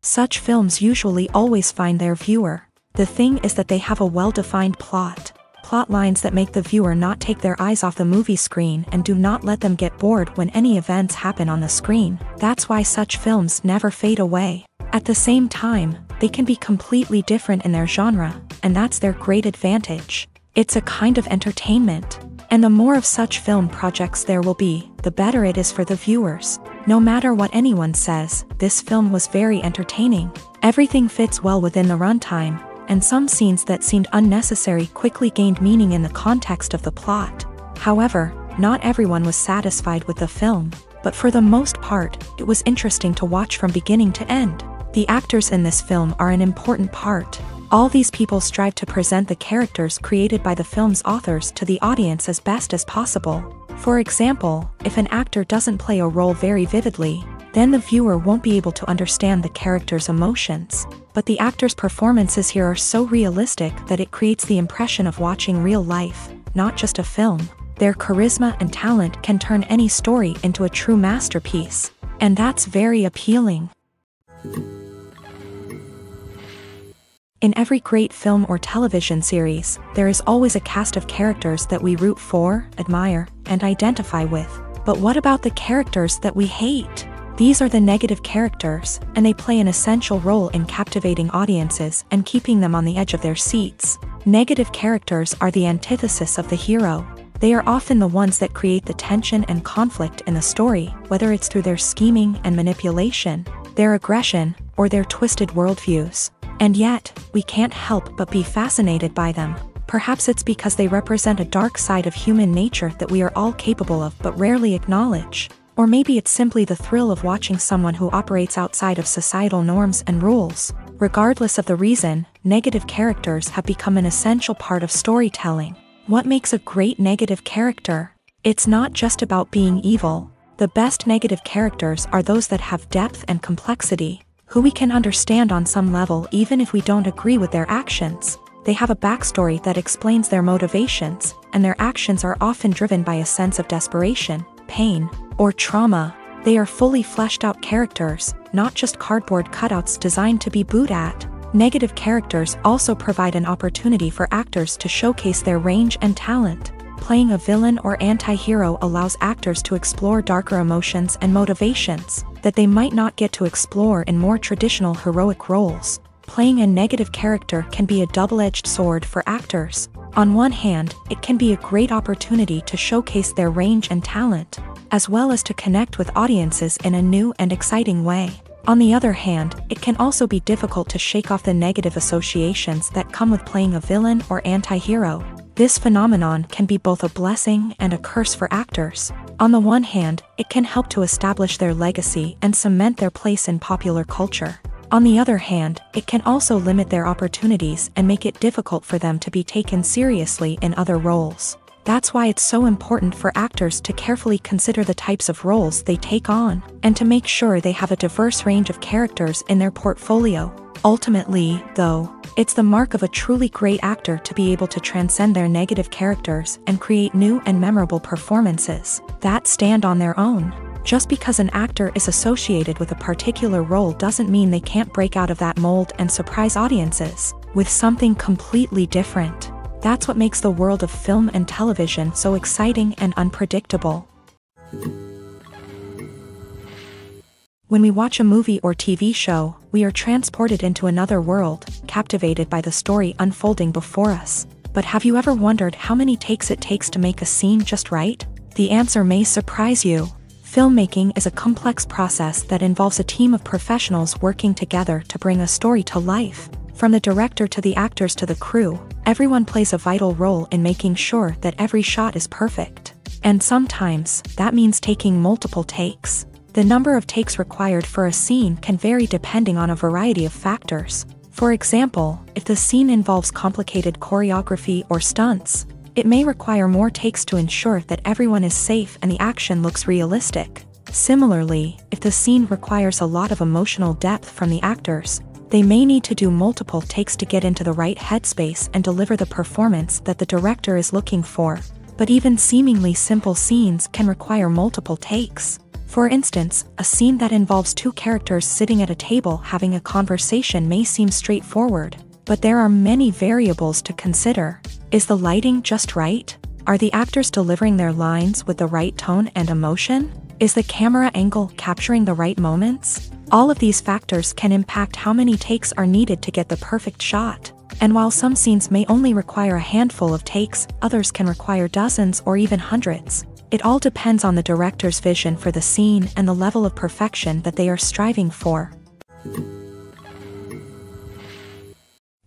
Such films usually always find their viewer. The thing is that they have a well-defined plot lines that make the viewer not take their eyes off the movie screen and do not let them get bored when any events happen on the screen. That's why such films never fade away. At the same time, they can be completely different in their genre, and that's their great advantage. It's a kind of entertainment. And the more of such film projects there will be, the better it is for the viewers. No matter what anyone says, this film was very entertaining. Everything fits well within the runtime, and some scenes that seemed unnecessary quickly gained meaning in the context of the plot. However, not everyone was satisfied with the film, but for the most part, it was interesting to watch from beginning to end. The actors in this film are an important part. All these people strive to present the characters created by the film's authors to the audience as best as possible. For example, if an actor doesn't play a role very vividly, then the viewer won't be able to understand the character's emotions. But the actors' performances here are so realistic that it creates the impression of watching real life, not just a film. Their charisma and talent can turn any story into a true masterpiece. And that's very appealing. In every great film or television series, there is always a cast of characters that we root for, admire, and identify with. But what about the characters that we hate? These are the negative characters, and they play an essential role in captivating audiences and keeping them on the edge of their seats. Negative characters are the antithesis of the hero. They are often the ones that create the tension and conflict in the story, whether it's through their scheming and manipulation, their aggression, or their twisted worldviews. And yet, we can't help but be fascinated by them. Perhaps it's because they represent a dark side of human nature that we are all capable of but rarely acknowledge. Or maybe it's simply the thrill of watching someone who operates outside of societal norms and rules. Regardless of the reason, negative characters have become an essential part of storytelling. What makes a great negative character? It's not just about being evil. The best negative characters are those that have depth and complexity, who we can understand on some level even if we don't agree with their actions. They have a backstory that explains their motivations, and their actions are often driven by a sense of desperation, pain, or trauma. They are fully fleshed out characters, not just cardboard cutouts designed to be booed at. Negative characters also provide an opportunity for actors to showcase their range and talent. Playing a villain or anti-hero allows actors to explore darker emotions and motivations that they might not get to explore in more traditional heroic roles. Playing a negative character can be a double-edged sword for actors. On one hand, it can be a great opportunity to showcase their range and talent, as well as to connect with audiences in a new and exciting way. On the other hand, it can also be difficult to shake off the negative associations that come with playing a villain or anti-hero. This phenomenon can be both a blessing and a curse for actors. On the one hand, it can help to establish their legacy and cement their place in popular culture. On the other hand, it can also limit their opportunities and make it difficult for them to be taken seriously in other roles. That's why it's so important for actors to carefully consider the types of roles they take on, and to make sure they have a diverse range of characters in their portfolio. Ultimately, though, it's the mark of a truly great actor to be able to transcend their negative characters and create new and memorable performances that stand on their own. Just because an actor is associated with a particular role doesn't mean they can't break out of that mold and surprise audiences with something completely different. That's what makes the world of film and television so exciting and unpredictable. When we watch a movie or TV show, we are transported into another world, captivated by the story unfolding before us. But have you ever wondered how many takes it takes to make a scene just right? The answer may surprise you. Filmmaking is a complex process that involves a team of professionals working together to bring a story to life. From the director to the actors to the crew, everyone plays a vital role in making sure that every shot is perfect. And sometimes, that means taking multiple takes. The number of takes required for a scene can vary depending on a variety of factors. For example, if the scene involves complicated choreography or stunts, it may require more takes to ensure that everyone is safe and the action looks realistic. Similarly, if the scene requires a lot of emotional depth from the actors, they may need to do multiple takes to get into the right headspace and deliver the performance that the director is looking for. But even seemingly simple scenes can require multiple takes. For instance, a scene that involves two characters sitting at a table having a conversation may seem straightforward, but there are many variables to consider. Is the lighting just right? Are the actors delivering their lines with the right tone and emotion? Is the camera angle capturing the right moments? All of these factors can impact how many takes are needed to get the perfect shot. And while some scenes may only require a handful of takes, others can require dozens or even hundreds. It all depends on the director's vision for the scene and the level of perfection that they are striving for.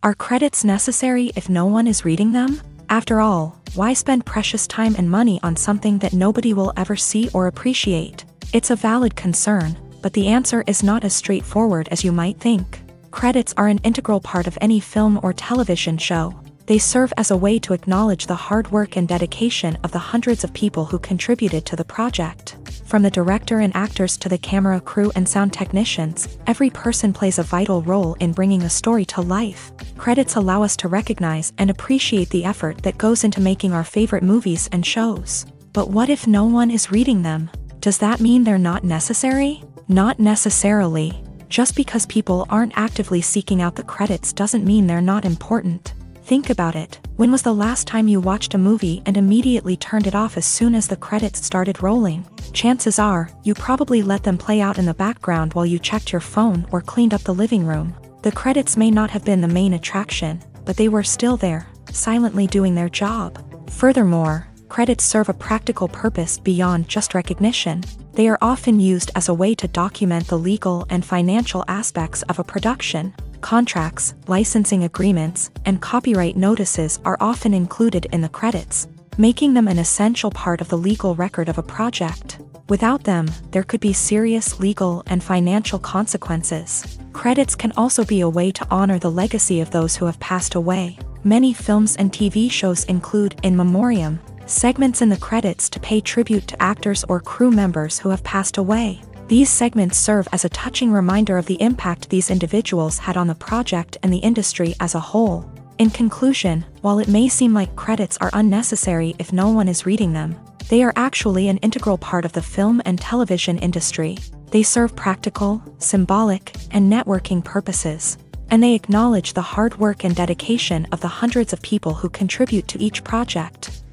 Are credits necessary if no one is reading them? After all, why spend precious time and money on something that nobody will ever see or appreciate? It's a valid concern, but the answer is not as straightforward as you might think. Credits are an integral part of any film or television show. They serve as a way to acknowledge the hard work and dedication of the hundreds of people who contributed to the project. From the director and actors to the camera crew and sound technicians, every person plays a vital role in bringing a story to life. Credits allow us to recognize and appreciate the effort that goes into making our favorite movies and shows. But what if no one is reading them? Does that mean they're not necessary? Not necessarily. Just because people aren't actively seeking out the credits doesn't mean they're not important. Think about it. When was the last time you watched a movie and immediately turned it off as soon as the credits started rolling? Chances are, you probably let them play out in the background while you checked your phone or cleaned up the living room. The credits may not have been the main attraction, but they were still there, silently doing their job. Furthermore, credits serve a practical purpose beyond just recognition. They are often used as a way to document the legal and financial aspects of a production. Contracts, licensing agreements, and copyright notices are often included in the credits, making them an essential part of the legal record of a project. Without them, there could be serious legal and financial consequences. Credits can also be a way to honor the legacy of those who have passed away. Many films and TV shows include in memoriam segments in the credits to pay tribute to actors or crew members who have passed away. These segments serve as a touching reminder of the impact these individuals had on the project and the industry as a whole. In conclusion, while it may seem like credits are unnecessary if no one is reading them, they are actually an integral part of the film and television industry. They serve practical, symbolic, and networking purposes, and they acknowledge the hard work and dedication of the hundreds of people who contribute to each project.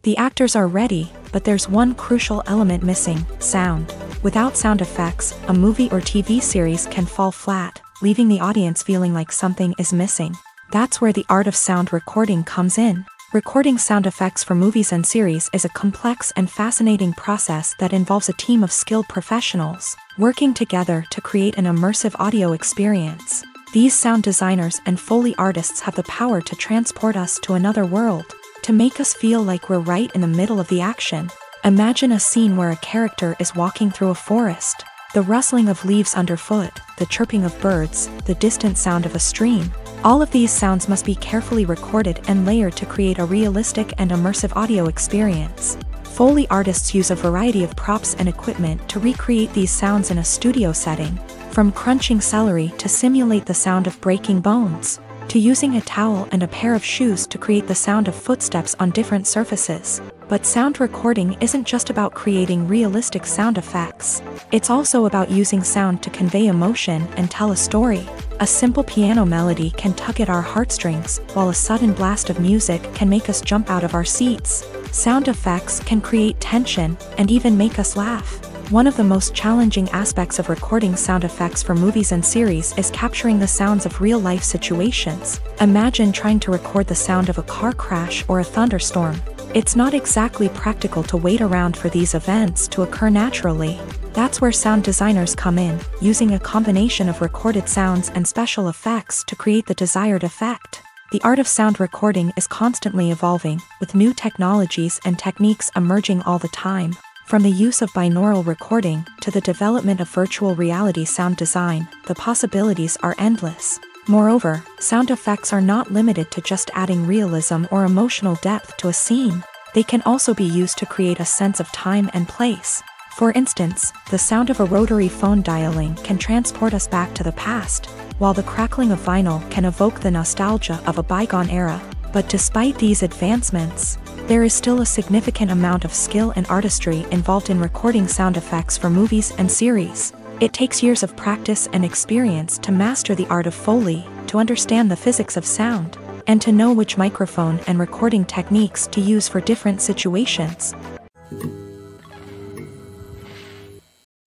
The actors are ready, but there's one crucial element missing: sound. Without sound effects, a movie or TV series can fall flat, leaving the audience feeling like something is missing. That's where the art of sound recording comes in. Recording sound effects for movies and series is a complex and fascinating process that involves a team of skilled professionals working together to create an immersive audio experience. These sound designers and Foley artists have the power to transport us to another world, to make us feel like we're right in the middle of the action. Imagine a scene where a character is walking through a forest. The rustling of leaves underfoot, the chirping of birds, the distant sound of a stream. All of these sounds must be carefully recorded and layered to create a realistic and immersive audio experience. Foley artists use a variety of props and equipment to recreate these sounds in a studio setting, from crunching celery to simulate the sound of breaking bones, to using a towel and a pair of shoes to create the sound of footsteps on different surfaces. But sound recording isn't just about creating realistic sound effects. It's also about using sound to convey emotion and tell a story. A simple piano melody can tug at our heartstrings, while a sudden blast of music can make us jump out of our seats. Sound effects can create tension and even make us laugh. One of the most challenging aspects of recording sound effects for movies and series is capturing the sounds of real-life situations. Imagine trying to record the sound of a car crash or a thunderstorm. It's not exactly practical to wait around for these events to occur naturally. That's where sound designers come in, using a combination of recorded sounds and special effects to create the desired effect. The art of sound recording is constantly evolving, with new technologies and techniques emerging all the time. From the use of binaural recording to the development of virtual reality sound design, the possibilities are endless. Moreover, sound effects are not limited to just adding realism or emotional depth to a scene. They can also be used to create a sense of time and place. For instance, the sound of a rotary phone dialing can transport us back to the past, while the crackling of vinyl can evoke the nostalgia of a bygone era. But despite these advancements, there is still a significant amount of skill and artistry involved in recording sound effects for movies and series. It takes years of practice and experience to master the art of Foley, to understand the physics of sound, and to know which microphone and recording techniques to use for different situations.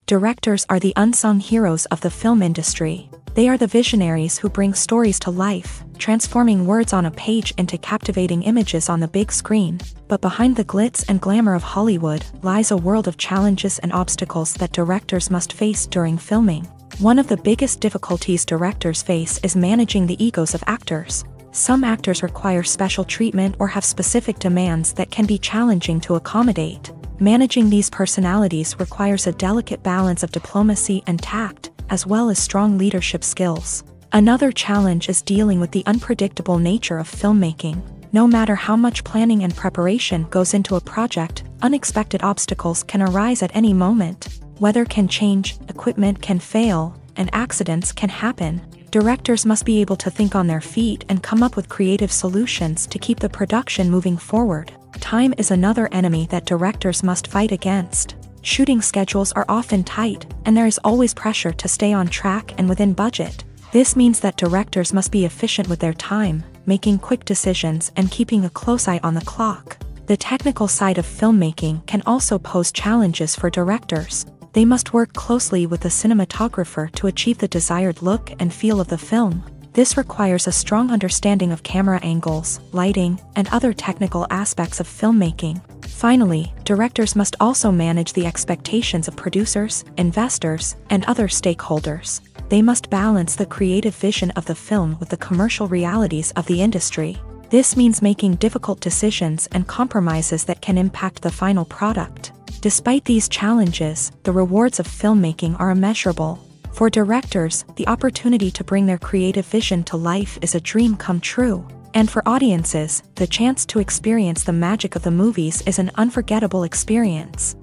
Directors are the unsung heroes of the film industry. They are the visionaries who bring stories to life, transforming words on a page into captivating images on the big screen. But behind the glitz and glamour of Hollywood lies a world of challenges and obstacles that directors must face during filming. One of the biggest difficulties directors face is managing the egos of actors. Some actors require special treatment or have specific demands that can be challenging to accommodate. Managing these personalities requires a delicate balance of diplomacy and tact, as well as strong leadership skills. Another challenge is dealing with the unpredictable nature of filmmaking. No matter how much planning and preparation goes into a project, unexpected obstacles can arise at any moment. Weather can change, equipment can fail, and accidents can happen. Directors must be able to think on their feet and come up with creative solutions to keep the production moving forward. Time is another enemy that directors must fight against. Shooting schedules are often tight, and there is always pressure to stay on track and within budget. This means that directors must be efficient with their time, making quick decisions and keeping a close eye on the clock. The technical side of filmmaking can also pose challenges for directors. They must work closely with the cinematographer to achieve the desired look and feel of the film. This requires a strong understanding of camera angles, lighting, and other technical aspects of filmmaking. Finally, directors must also manage the expectations of producers, investors, and other stakeholders. They must balance the creative vision of the film with the commercial realities of the industry. This means making difficult decisions and compromises that can impact the final product. Despite these challenges, the rewards of filmmaking are immeasurable. For directors, the opportunity to bring their creative vision to life is a dream come true. And for audiences, the chance to experience the magic of the movies is an unforgettable experience.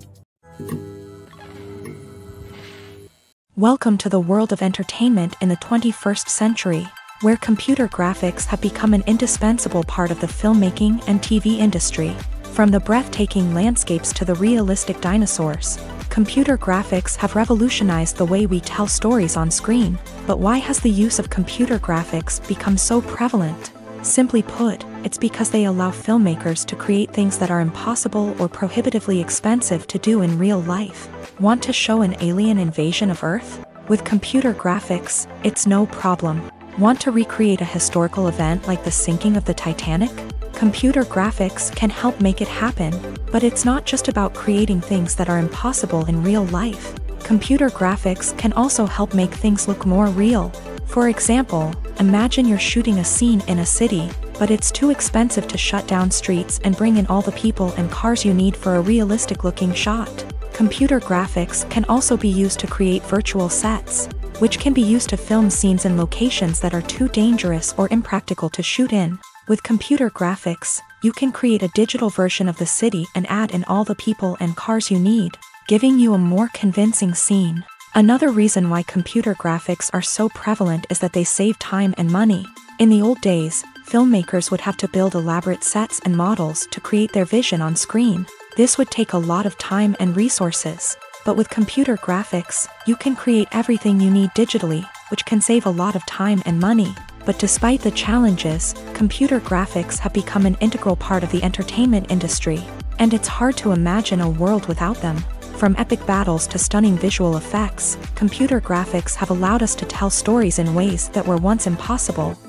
Welcome to the world of entertainment in the 21st century, where computer graphics have become an indispensable part of the filmmaking and TV industry. From the breathtaking landscapes to the realistic dinosaurs, computer graphics have revolutionized the way we tell stories on screen. But why has the use of computer graphics become so prevalent? Simply put, it's because they allow filmmakers to create things that are impossible or prohibitively expensive to do in real life. Want to show an alien invasion of Earth? With computer graphics, it's no problem. Want to recreate a historical event like the sinking of the Titanic? Computer graphics can help make it happen. But it's not just about creating things that are impossible in real life. Computer graphics can also help make things look more real. For example, imagine you're shooting a scene in a city, but it's too expensive to shut down streets and bring in all the people and cars you need for a realistic-looking shot. Computer graphics can also be used to create virtual sets, which can be used to film scenes in locations that are too dangerous or impractical to shoot in. With computer graphics, you can create a digital version of the city and add in all the people and cars you need, giving you a more convincing scene. Another reason why computer graphics are so prevalent is that they save time and money. In the old days, filmmakers would have to build elaborate sets and models to create their vision on screen. This would take a lot of time and resources. But with computer graphics, you can create everything you need digitally, which can save a lot of time and money. But despite the challenges, computer graphics have become an integral part of the entertainment industry, and it's hard to imagine a world without them. From epic battles to stunning visual effects, computer graphics have allowed us to tell stories in ways that were once impossible.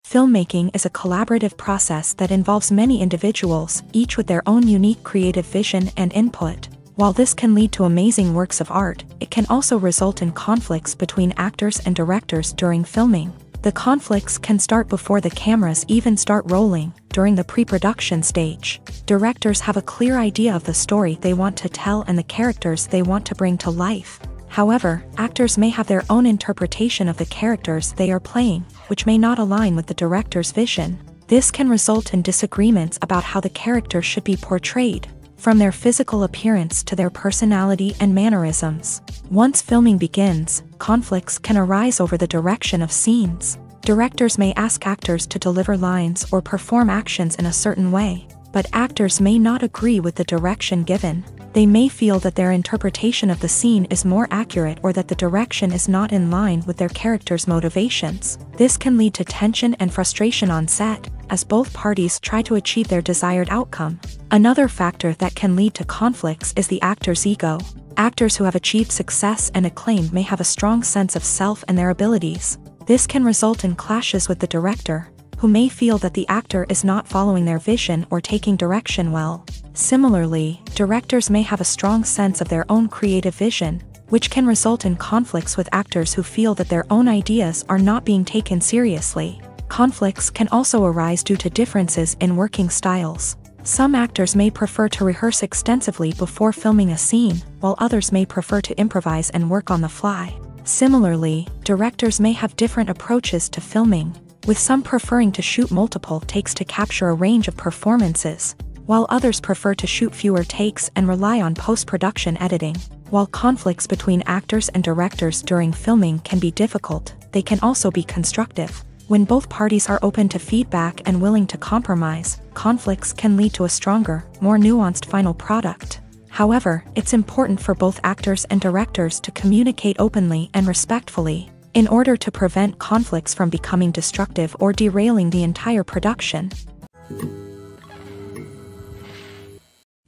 Filmmaking is a collaborative process that involves many individuals, each with their own unique creative vision and input. While this can lead to amazing works of art, it can also result in conflicts between actors and directors during filming. The conflicts can start before the cameras even start rolling, during the pre-production stage. Directors have a clear idea of the story they want to tell and the characters they want to bring to life. However, actors may have their own interpretation of the characters they are playing, which may not align with the director's vision. This can result in disagreements about how the characters should be portrayed, from their physical appearance to their personality and mannerisms. Once filming begins, conflicts can arise over the direction of scenes. Directors may ask actors to deliver lines or perform actions in a certain way, but actors may not agree with the direction given. They may feel that their interpretation of the scene is more accurate or that the direction is not in line with their character's motivations. This can lead to tension and frustration on set, as both parties try to achieve their desired outcome. Another factor that can lead to conflicts is the actor's ego. Actors who have achieved success and acclaim may have a strong sense of self and their abilities. This can result in clashes with the director, who may feel that the actor is not following their vision or taking direction well. Similarly, directors may have a strong sense of their own creative vision, which can result in conflicts with actors who feel that their own ideas are not being taken seriously. Conflicts can also arise due to differences in working styles. Some actors may prefer to rehearse extensively before filming a scene, while others may prefer to improvise and work on the fly. Similarly, directors may have different approaches to filming, with some preferring to shoot multiple takes to capture a range of performances, while others prefer to shoot fewer takes and rely on post-production editing. While conflicts between actors and directors during filming can be difficult, they can also be constructive. When both parties are open to feedback and willing to compromise, conflicts can lead to a stronger, more nuanced final product. However, it's important for both actors and directors to communicate openly and respectfully, in order to prevent conflicts from becoming destructive or derailing the entire production.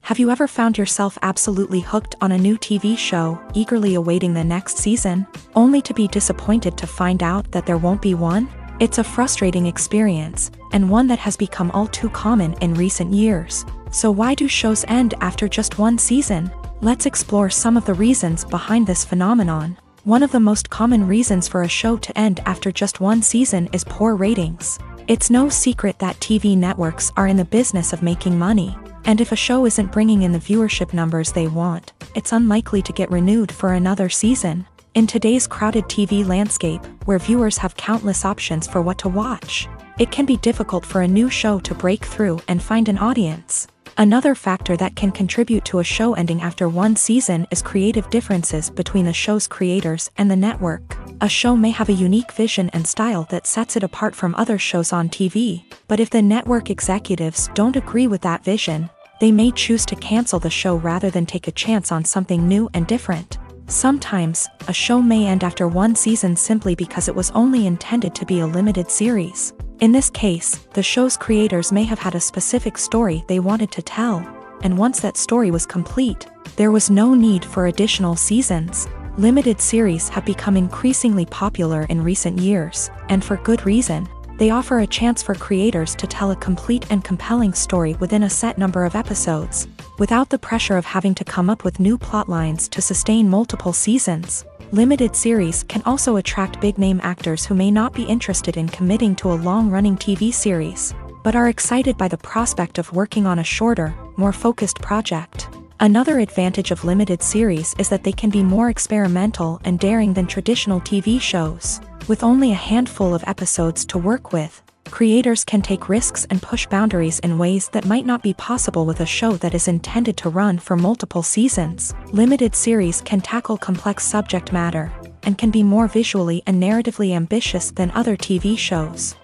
Have you ever found yourself absolutely hooked on a new TV show, eagerly awaiting the next season, only to be disappointed to find out that there won't be one? It's a frustrating experience, and one that has become all too common in recent years. So why do shows end after just one season? Let's explore some of the reasons behind this phenomenon. One of the most common reasons for a show to end after just one season is poor ratings. It's no secret that TV networks are in the business of making money, and if a show isn't bringing in the viewership numbers they want, it's unlikely to get renewed for another season. In today's crowded TV landscape, where viewers have countless options for what to watch, it can be difficult for a new show to break through and find an audience. Another factor that can contribute to a show ending after one season is creative differences between the show's creators and the network. A show may have a unique vision and style that sets it apart from other shows on TV, but if the network executives don't agree with that vision, they may choose to cancel the show rather than take a chance on something new and different. Sometimes, a show may end after one season simply because it was only intended to be a limited series. In this case, the show's creators may have had a specific story they wanted to tell, and once that story was complete, there was no need for additional seasons. Limited series have become increasingly popular in recent years, and for good reason. They offer a chance for creators to tell a complete and compelling story within a set number of episodes, without the pressure of having to come up with new plot lines to sustain multiple seasons. Limited series can also attract big-name actors who may not be interested in committing to a long-running TV series, but are excited by the prospect of working on a shorter, more focused project. Another advantage of limited series is that they can be more experimental and daring than traditional TV shows. With only a handful of episodes to work with, creators can take risks and push boundaries in ways that might not be possible with a show that is intended to run for multiple seasons. Limited series can tackle complex subject matter, and can be more visually and narratively ambitious than other TV shows.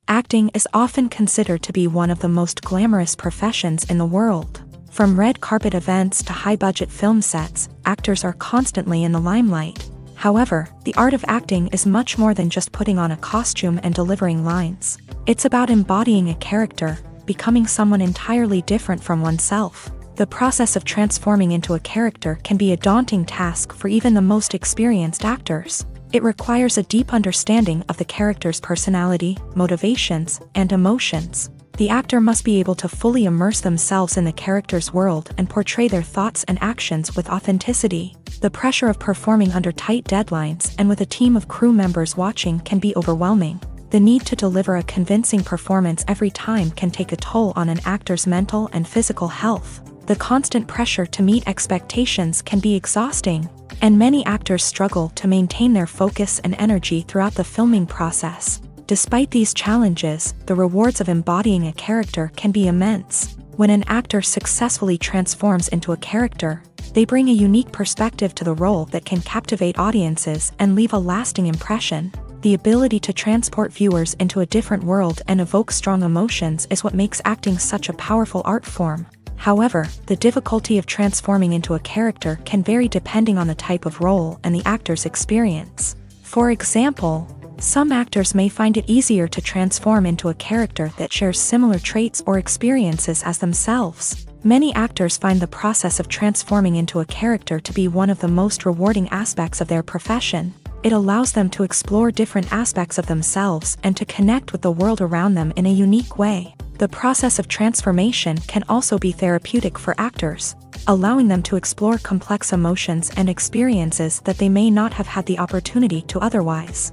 Acting is often considered to be one of the most glamorous professions in the world. From red carpet events to high-budget film sets, actors are constantly in the limelight. However, the art of acting is much more than just putting on a costume and delivering lines. It's about embodying a character, becoming someone entirely different from oneself. The process of transforming into a character can be a daunting task for even the most experienced actors. It requires a deep understanding of the character's personality, motivations, and emotions. The actor must be able to fully immerse themselves in the character's world and portray their thoughts and actions with authenticity. The pressure of performing under tight deadlines and with a team of crew members watching can be overwhelming. The need to deliver a convincing performance every time can take a toll on an actor's mental and physical health. The constant pressure to meet expectations can be exhausting, and many actors struggle to maintain their focus and energy throughout the filming process. Despite these challenges, the rewards of embodying a character can be immense. When an actor successfully transforms into a character, They bring a unique perspective to the role that can captivate audiences and leave a lasting impression. The ability to transport viewers into a different world and evoke strong emotions is what makes acting such a powerful art form. However, the difficulty of transforming into a character can vary depending on the type of role and the actor's experience. For example, some actors may find it easier to transform into a character that shares similar traits or experiences as themselves. Many actors find the process of transforming into a character to be one of the most rewarding aspects of their profession. It allows them to explore different aspects of themselves and to connect with the world around them in a unique way. The process of transformation can also be therapeutic for actors, allowing them to explore complex emotions and experiences that they may not have had the opportunity to otherwise.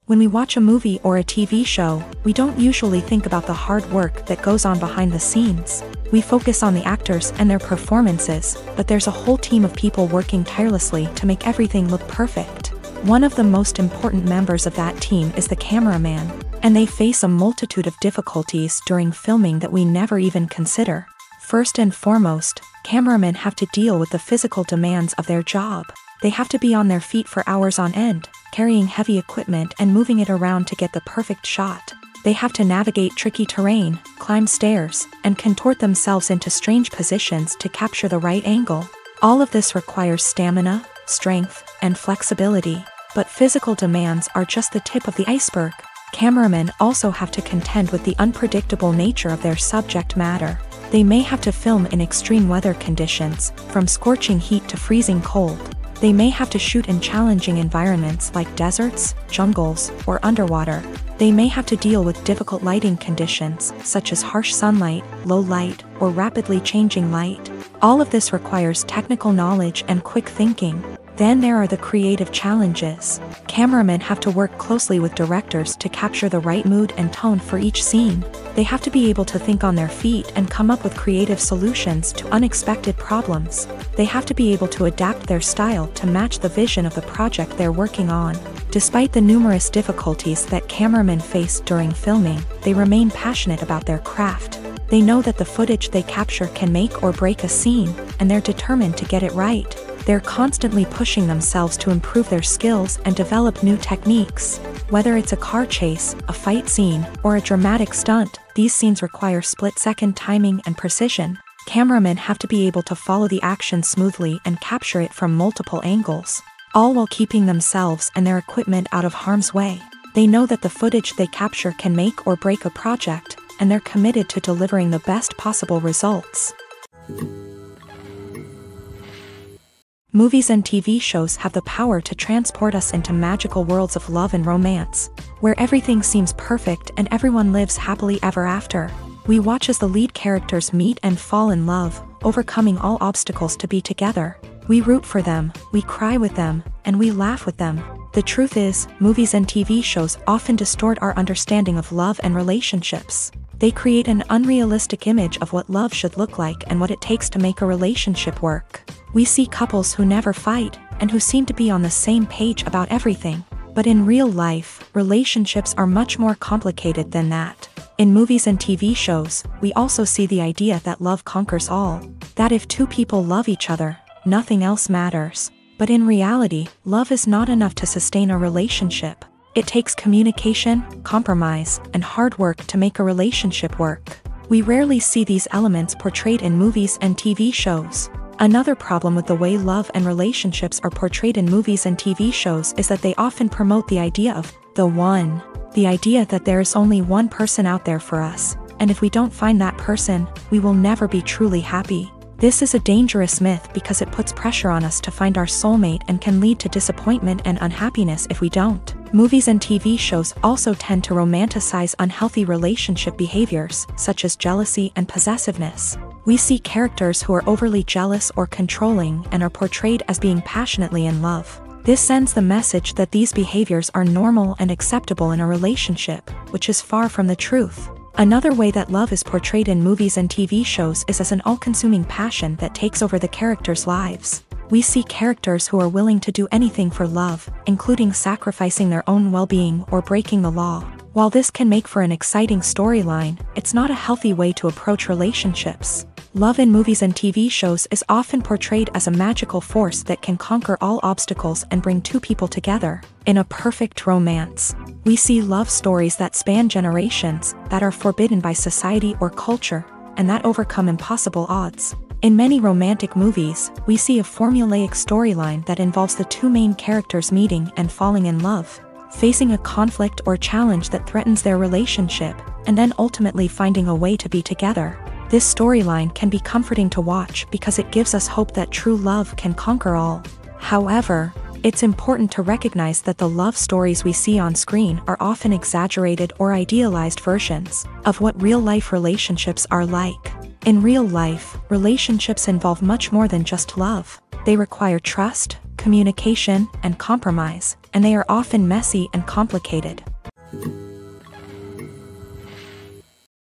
When we watch a movie or a TV show, we don't usually think about the hard work that goes on behind the scenes. We focus on the actors and their performances, but there's a whole team of people working tirelessly to make everything look perfect. One of the most important members of that team is the cameraman, and they face a multitude of difficulties during filming that we never even consider. First and foremost, cameramen have to deal with the physical demands of their job. They have to be on their feet for hours on end, carrying heavy equipment and moving it around to get the perfect shot. They have to navigate tricky terrain, climb stairs, and contort themselves into strange positions to capture the right angle. All of this requires stamina, strength, and flexibility. But physical demands are just the tip of the iceberg. Cameramen also have to contend with the unpredictable nature of their subject matter. They may have to film in extreme weather conditions, from scorching heat to freezing cold. They may have to shoot in challenging environments like deserts, jungles, or underwater. They may have to deal with difficult lighting conditions, such as harsh sunlight, low light, or rapidly changing light. All of this requires technical knowledge and quick thinking. Then there are the creative challenges. Cameramen have to work closely with directors to capture the right mood and tone for each scene. They have to be able to think on their feet and come up with creative solutions to unexpected problems. They have to be able to adapt their style to match the vision of the project they're working on. Despite the numerous difficulties that cameramen face during filming, they remain passionate about their craft. They know that the footage they capture can make or break a scene, and they're determined to get it right. They're constantly pushing themselves to improve their skills and develop new techniques. Whether it's a car chase, a fight scene, or a dramatic stunt, these scenes require split-second timing and precision. Cameramen have to be able to follow the action smoothly and capture it from multiple angles, all while keeping themselves and their equipment out of harm's way. They know that the footage they capture can make or break a project, and they're committed to delivering the best possible results. Movies and TV shows have the power to transport us into magical worlds of love and romance, where everything seems perfect and everyone lives happily ever after. We watch as the lead characters meet and fall in love, overcoming all obstacles to be together. We root for them, we cry with them, and we laugh with them. The truth is, movies and TV shows often distort our understanding of love and relationships. They create an unrealistic image of what love should look like and what it takes to make a relationship work. We see couples who never fight, and who seem to be on the same page about everything. But in real life, relationships are much more complicated than that. In movies and TV shows, we also see the idea that love conquers all. That if two people love each other, nothing else matters. But in reality, love is not enough to sustain a relationship. It takes communication, compromise, and hard work to make a relationship work. We rarely see these elements portrayed in movies and TV shows. Another problem with the way love and relationships are portrayed in movies and TV shows is that they often promote the idea of the one. The idea that there is only one person out there for us, and if we don't find that person, we will never be truly happy. This is a dangerous myth because it puts pressure on us to find our soulmate and can lead to disappointment and unhappiness if we don't. Movies and TV shows also tend to romanticize unhealthy relationship behaviors, such as jealousy and possessiveness. We see characters who are overly jealous or controlling and are portrayed as being passionately in love. This sends the message that these behaviors are normal and acceptable in a relationship, which is far from the truth. Another way that love is portrayed in movies and TV shows is as an all-consuming passion that takes over the characters' lives. We see characters who are willing to do anything for love, including sacrificing their own well-being or breaking the law. While this can make for an exciting storyline, it's not a healthy way to approach relationships. Love in movies and TV shows is often portrayed as a magical force that can conquer all obstacles and bring two people together. In a perfect romance, we see love stories that span generations, that are forbidden by society or culture, and that overcome impossible odds. In many romantic movies, we see a formulaic storyline that involves the two main characters meeting and falling in love, facing a conflict or challenge that threatens their relationship, and then ultimately finding a way to be together. This storyline can be comforting to watch because it gives us hope that true love can conquer all. However, it's important to recognize that the love stories we see on screen are often exaggerated or idealized versions of what real-life relationships are like. In real life, relationships involve much more than just love. They require trust, communication, and compromise, and they are often messy and complicated.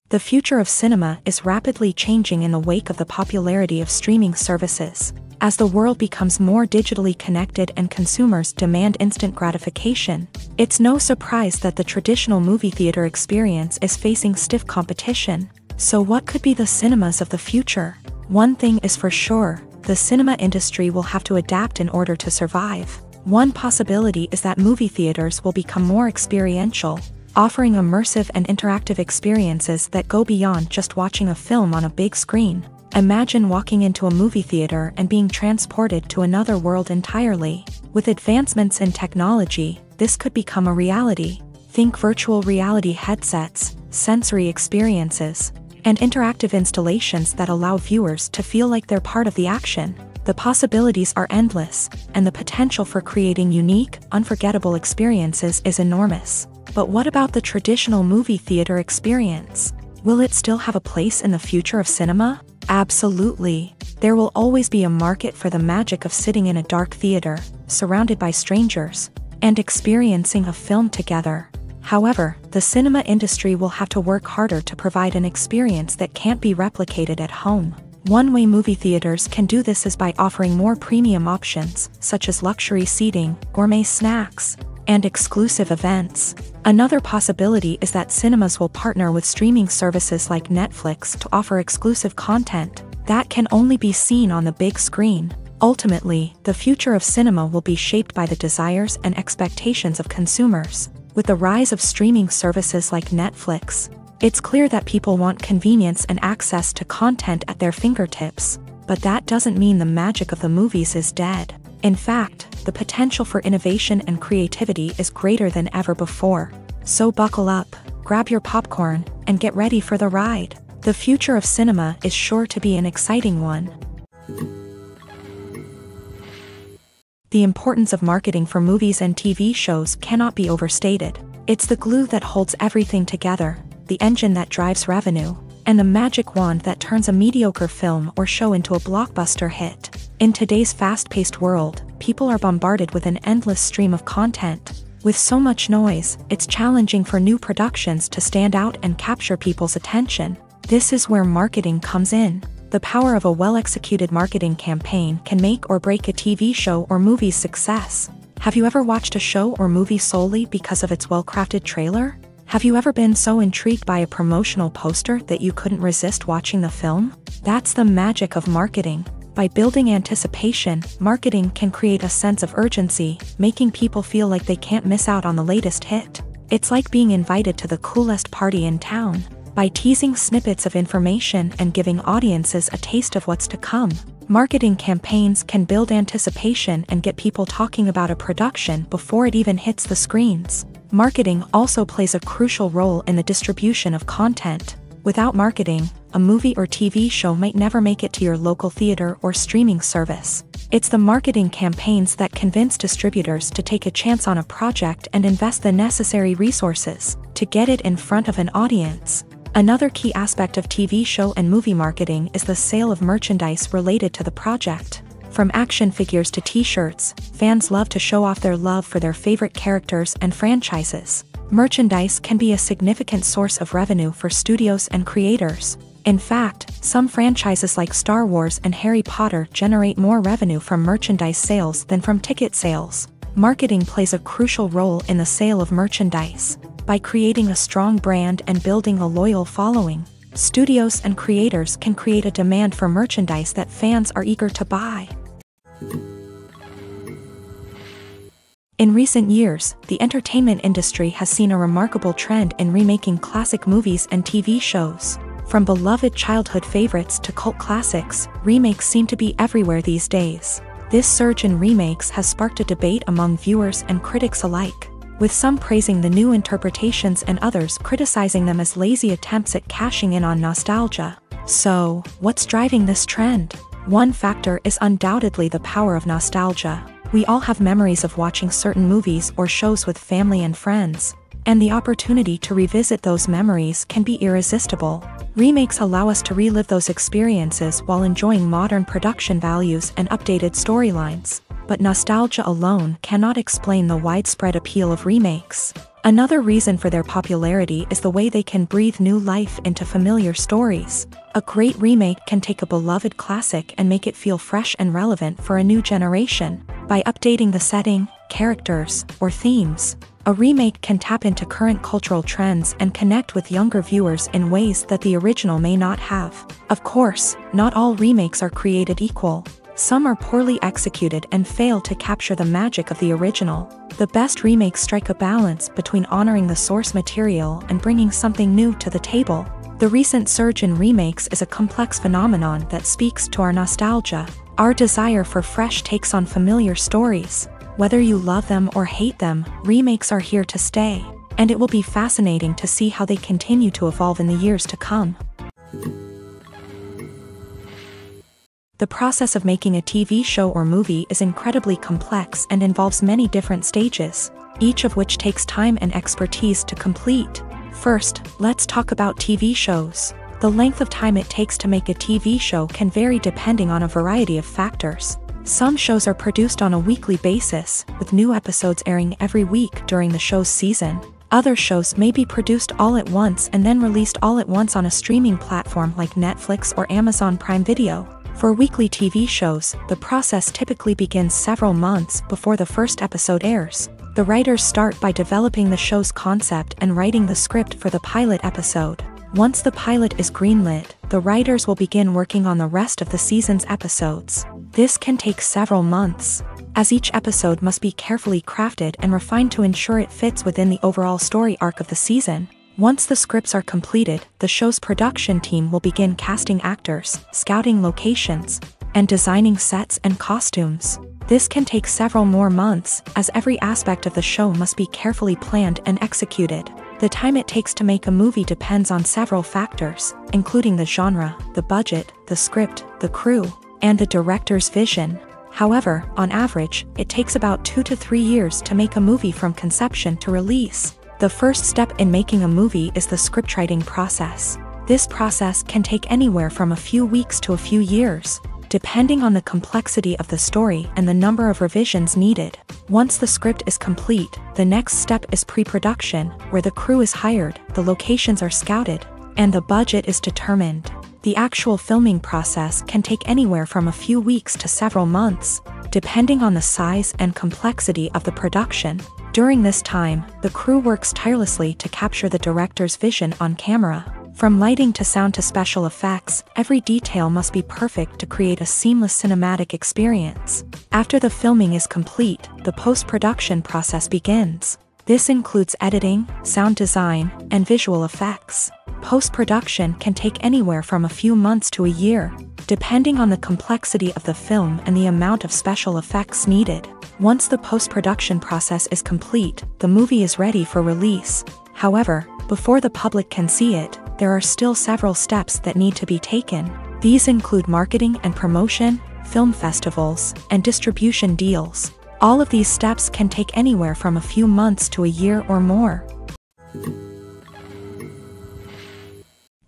The future of cinema is rapidly changing in the wake of the popularity of streaming services. As the world becomes more digitally connected and consumers demand instant gratification, it's no surprise that the traditional movie theater experience is facing stiff competition. So what could be the cinemas of the future? One thing is for sure, the cinema industry will have to adapt in order to survive. One possibility is that movie theaters will become more experiential, offering immersive and interactive experiences that go beyond just watching a film on a big screen. Imagine walking into a movie theater and being transported to another world entirely. With advancements in technology, this could become a reality. Think virtual reality headsets, sensory experiences, and interactive installations that allow viewers to feel like they're part of the action. The possibilities are endless, and the potential for creating unique, unforgettable experiences is enormous. But what about the traditional movie theater experience? Will it still have a place in the future of cinema? Absolutely. There will always be a market for the magic of sitting in a dark theater, surrounded by strangers, and experiencing a film together. However, the cinema industry will have to work harder to provide an experience that can't be replicated at home. One way movie theaters can do this is by offering more premium options, such as luxury seating, gourmet snacks, and exclusive events. Another possibility is that cinemas will partner with streaming services like Netflix to offer exclusive content that can only be seen on the big screen. Ultimately, the future of cinema will be shaped by the desires and expectations of consumers. With the rise of streaming services like Netflix, it's clear that people want convenience and access to content at their fingertips. But that doesn't mean the magic of the movies is dead. In fact, the potential for innovation and creativity is greater than ever before. So buckle up, grab your popcorn, and get ready for the ride. The future of cinema is sure to be an exciting one. The importance of marketing for movies and TV shows cannot be overstated. It's the glue that holds everything together, the engine that drives revenue, and the magic wand that turns a mediocre film or show into a blockbuster hit. In today's fast-paced world, people are bombarded with an endless stream of content. With so much noise, it's challenging for new productions to stand out and capture people's attention. This is where marketing comes in. The power of a well-executed marketing campaign can make or break a TV show or movie's success. Have you ever watched a show or movie solely because of its well-crafted trailer? Have you ever been so intrigued by a promotional poster that you couldn't resist watching the film? That's the magic of marketing. By building anticipation, marketing can create a sense of urgency, making people feel like they can't miss out on the latest hit. It's like being invited to the coolest party in town. By teasing snippets of information and giving audiences a taste of what's to come, marketing campaigns can build anticipation and get people talking about a production before it even hits the screens. Marketing also plays a crucial role in the distribution of content. Without marketing, a movie or TV show might never make it to your local theater or streaming service. It's the marketing campaigns that convince distributors to take a chance on a project and invest the necessary resources to get it in front of an audience. Another key aspect of TV show and movie marketing is the sale of merchandise related to the project. From action figures to t-shirts, fans love to show off their love for their favorite characters and franchises. Merchandise can be a significant source of revenue for studios and creators. In fact, some franchises like Star Wars and Harry Potter generate more revenue from merchandise sales than from ticket sales. Marketing plays a crucial role in the sale of merchandise. By creating a strong brand and building a loyal following, studios and creators can create a demand for merchandise that fans are eager to buy. In recent years, the entertainment industry has seen a remarkable trend in remaking classic movies and TV shows. From beloved childhood favorites to cult classics, remakes seem to be everywhere these days. This surge in remakes has sparked a debate among viewers and critics alike, with some praising the new interpretations and others criticizing them as lazy attempts at cashing in on nostalgia. So, what's driving this trend? One factor is undoubtedly the power of nostalgia. We all have memories of watching certain movies or shows with family and friends, and the opportunity to revisit those memories can be irresistible. Remakes allow us to relive those experiences while enjoying modern production values and updated storylines. But nostalgia alone cannot explain the widespread appeal of remakes. Another reason for their popularity is the way they can breathe new life into familiar stories. A great remake can take a beloved classic and make it feel fresh and relevant for a new generation. By updating the setting, characters, or themes, a remake can tap into current cultural trends and connect with younger viewers in ways that the original may not have. Of course, not all remakes are created equal. Some are poorly executed and fail to capture the magic of the original. The best remakes strike a balance between honoring the source material and bringing something new to the table. The recent surge in remakes is a complex phenomenon that speaks to our nostalgia, our desire for fresh takes on familiar stories. Whether you love them or hate them, remakes are here to stay, and it will be fascinating to see how they continue to evolve in the years to come. The process of making a TV show or movie is incredibly complex and involves many different stages, each of which takes time and expertise to complete. First, let's talk about TV shows. The length of time it takes to make a TV show can vary depending on a variety of factors. Some shows are produced on a weekly basis, with new episodes airing every week during the show's season. Other shows may be produced all at once and then released all at once on a streaming platform like Netflix or Amazon Prime Video. For weekly TV shows, the process typically begins several months before the first episode airs. The writers start by developing the show's concept and writing the script for the pilot episode. Once the pilot is greenlit, the writers will begin working on the rest of the season's episodes. This can take several months, as each episode must be carefully crafted and refined to ensure it fits within the overall story arc of the season. Once the scripts are completed, the show's production team will begin casting actors, scouting locations, and designing sets and costumes. This can take several more months, as every aspect of the show must be carefully planned and executed. The time it takes to make a movie depends on several factors, including the genre, the budget, the script, the crew, and the director's vision. However, on average, it takes about 2 to 3 years to make a movie from conception to release. The first step in making a movie is the scriptwriting process. This process can take anywhere from a few weeks to a few years, depending on the complexity of the story and the number of revisions needed. Once the script is complete, the next step is pre-production, where the crew is hired, the locations are scouted, and the budget is determined. The actual filming process can take anywhere from a few weeks to several months, depending on the size and complexity of the production. During this time, the crew works tirelessly to capture the director's vision on camera. From lighting to sound to special effects, every detail must be perfect to create a seamless cinematic experience. After the filming is complete, the post-production process begins. This includes editing, sound design, and visual effects. Post-production can take anywhere from a few months to a year, depending on the complexity of the film and the amount of special effects needed. Once the post-production process is complete, the movie is ready for release. However, before the public can see it, there are still several steps that need to be taken. These include marketing and promotion, film festivals, and distribution deals. All of these steps can take anywhere from a few months to a year or more.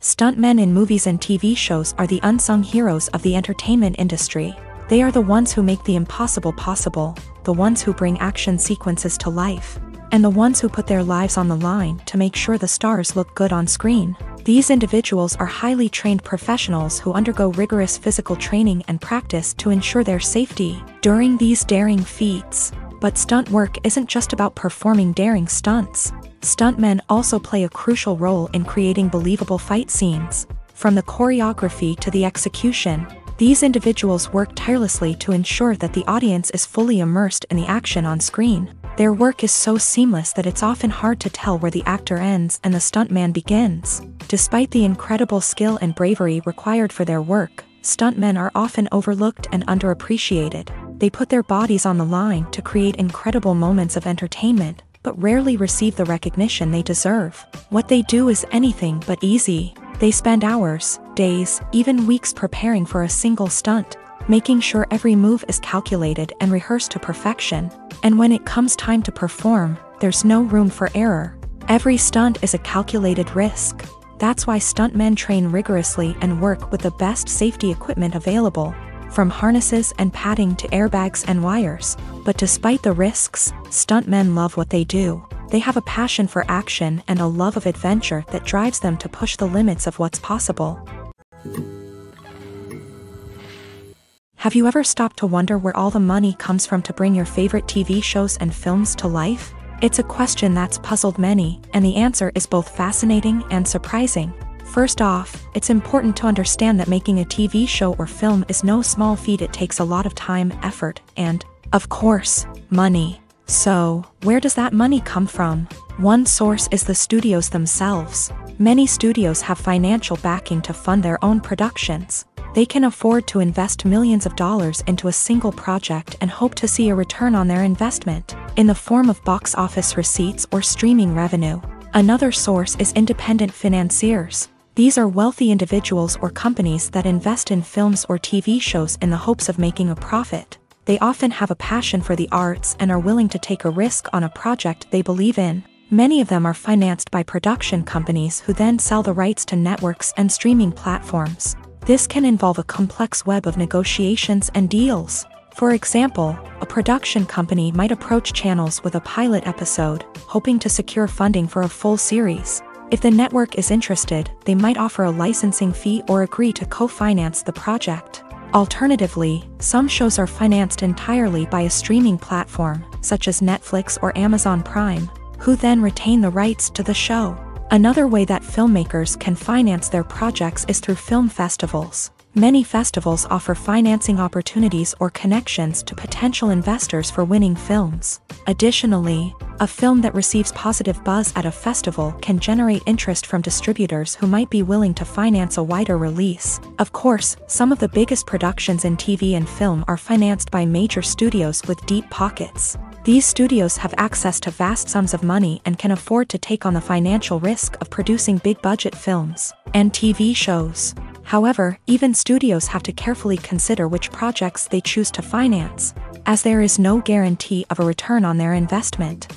Stuntmen in movies and TV shows are the unsung heroes of the entertainment industry. They are the ones who make the impossible possible, the ones who bring action sequences to life, and the ones who put their lives on the line to make sure the stars look good on screen. These individuals are highly trained professionals who undergo rigorous physical training and practice to ensure their safety during these daring feats. But stunt work isn't just about performing daring stunts. Stuntmen also play a crucial role in creating believable fight scenes. From the choreography to the execution, these individuals work tirelessly to ensure that the audience is fully immersed in the action on screen. Their work is so seamless that it's often hard to tell where the actor ends and the stuntman begins. Despite the incredible skill and bravery required for their work, stuntmen are often overlooked and underappreciated. They put their bodies on the line to create incredible moments of entertainment, but rarely receive the recognition they deserve. What they do is anything but easy. They spend hours, days, even weeks preparing for a single stunt, making sure every move is calculated and rehearsed to perfection. And when it comes time to perform, there's no room for error. Every stunt is a calculated risk. That's why stuntmen train rigorously and work with the best safety equipment available, from harnesses and padding to airbags and wires. But despite the risks, stuntmen love what they do. They have a passion for action and a love of adventure that drives them to push the limits of what's possible. Have you ever stopped to wonder where all the money comes from to bring your favorite TV shows and films to life? It's a question that's puzzled many, and the answer is both fascinating and surprising. First off, it's important to understand that making a TV show or film is no small feat. It takes a lot of time, effort, and, of course, money. So, where does that money come from? One source is the studios themselves. Many studios have financial backing to fund their own productions. They can afford to invest millions of dollars into a single project and hope to see a return on their investment, in the form of box office receipts or streaming revenue. Another source is independent financiers. These are wealthy individuals or companies that invest in films or TV shows in the hopes of making a profit. They often have a passion for the arts and are willing to take a risk on a project they believe in. Many of them are financed by production companies who then sell the rights to networks and streaming platforms. This can involve a complex web of negotiations and deals. For example, a production company might approach channels with a pilot episode, hoping to secure funding for a full series. If the network is interested, they might offer a licensing fee or agree to co-finance the project. Alternatively, some shows are financed entirely by a streaming platform, such as Netflix or Amazon Prime, who then retain the rights to the show. Another way that filmmakers can finance their projects is through film festivals. Many festivals offer financing opportunities or connections to potential investors for winning films. Additionally, a film that receives positive buzz at a festival can generate interest from distributors who might be willing to finance a wider release. Of course, some of the biggest productions in TV and film are financed by major studios with deep pockets. These studios have access to vast sums of money and can afford to take on the financial risk of producing big-budget films and TV shows. However, even studios have to carefully consider which projects they choose to finance, as there is no guarantee of a return on their investment.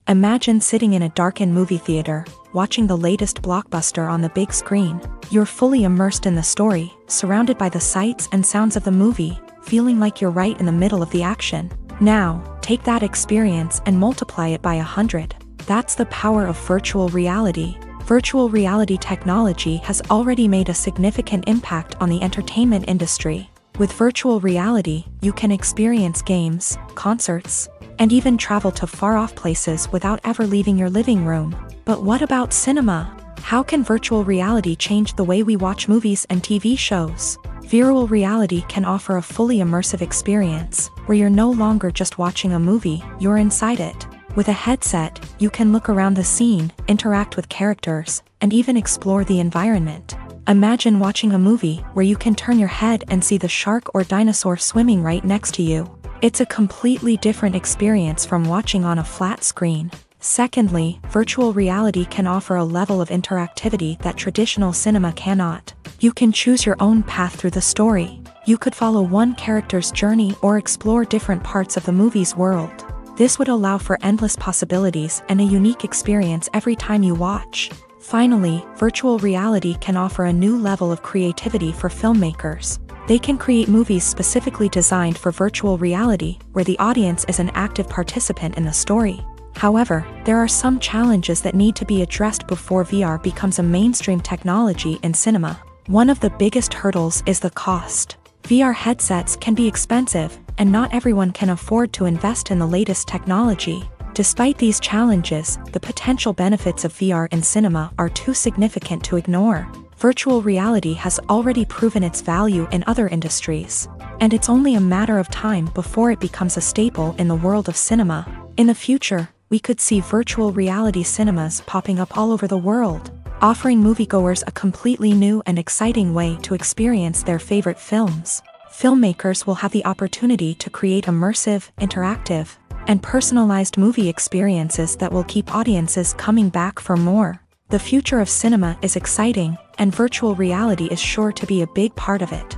Imagine sitting in a darkened movie theater, watching the latest blockbuster on the big screen. You're fully immersed in the story, surrounded by the sights and sounds of the movie, feeling like you're right in the middle of the action. Now, take that experience and multiply it by 100. That's the power of virtual reality. Virtual reality technology has already made a significant impact on the entertainment industry. With virtual reality, you can experience games, concerts, and even travel to far-off places without ever leaving your living room. But what about cinema? How can virtual reality change the way we watch movies and TV shows? Virtual reality can offer a fully immersive experience, where you're no longer just watching a movie, you're inside it. With a headset, you can look around the scene, interact with characters, and even explore the environment. Imagine watching a movie where you can turn your head and see the shark or dinosaur swimming right next to you. It's a completely different experience from watching on a flat screen. Secondly, virtual reality can offer a level of interactivity that traditional cinema cannot. You can choose your own path through the story. You could follow one character's journey or explore different parts of the movie's world. This would allow for endless possibilities and a unique experience every time you watch. Finally, virtual reality can offer a new level of creativity for filmmakers. They can create movies specifically designed for virtual reality, where the audience is an active participant in the story. However, there are some challenges that need to be addressed before VR becomes a mainstream technology in cinema. One of the biggest hurdles is the cost. VR headsets can be expensive, and not everyone can afford to invest in the latest technology. Despite these challenges, the potential benefits of VR in cinema are too significant to ignore. Virtual reality has already proven its value in other industries, and it's only a matter of time before it becomes a staple in the world of cinema. In the future, we could see virtual reality cinemas popping up all over the world, offering moviegoers a completely new and exciting way to experience their favorite films. Filmmakers will have the opportunity to create immersive, interactive, and personalized movie experiences that will keep audiences coming back for more. The future of cinema is exciting, and virtual reality is sure to be a big part of it.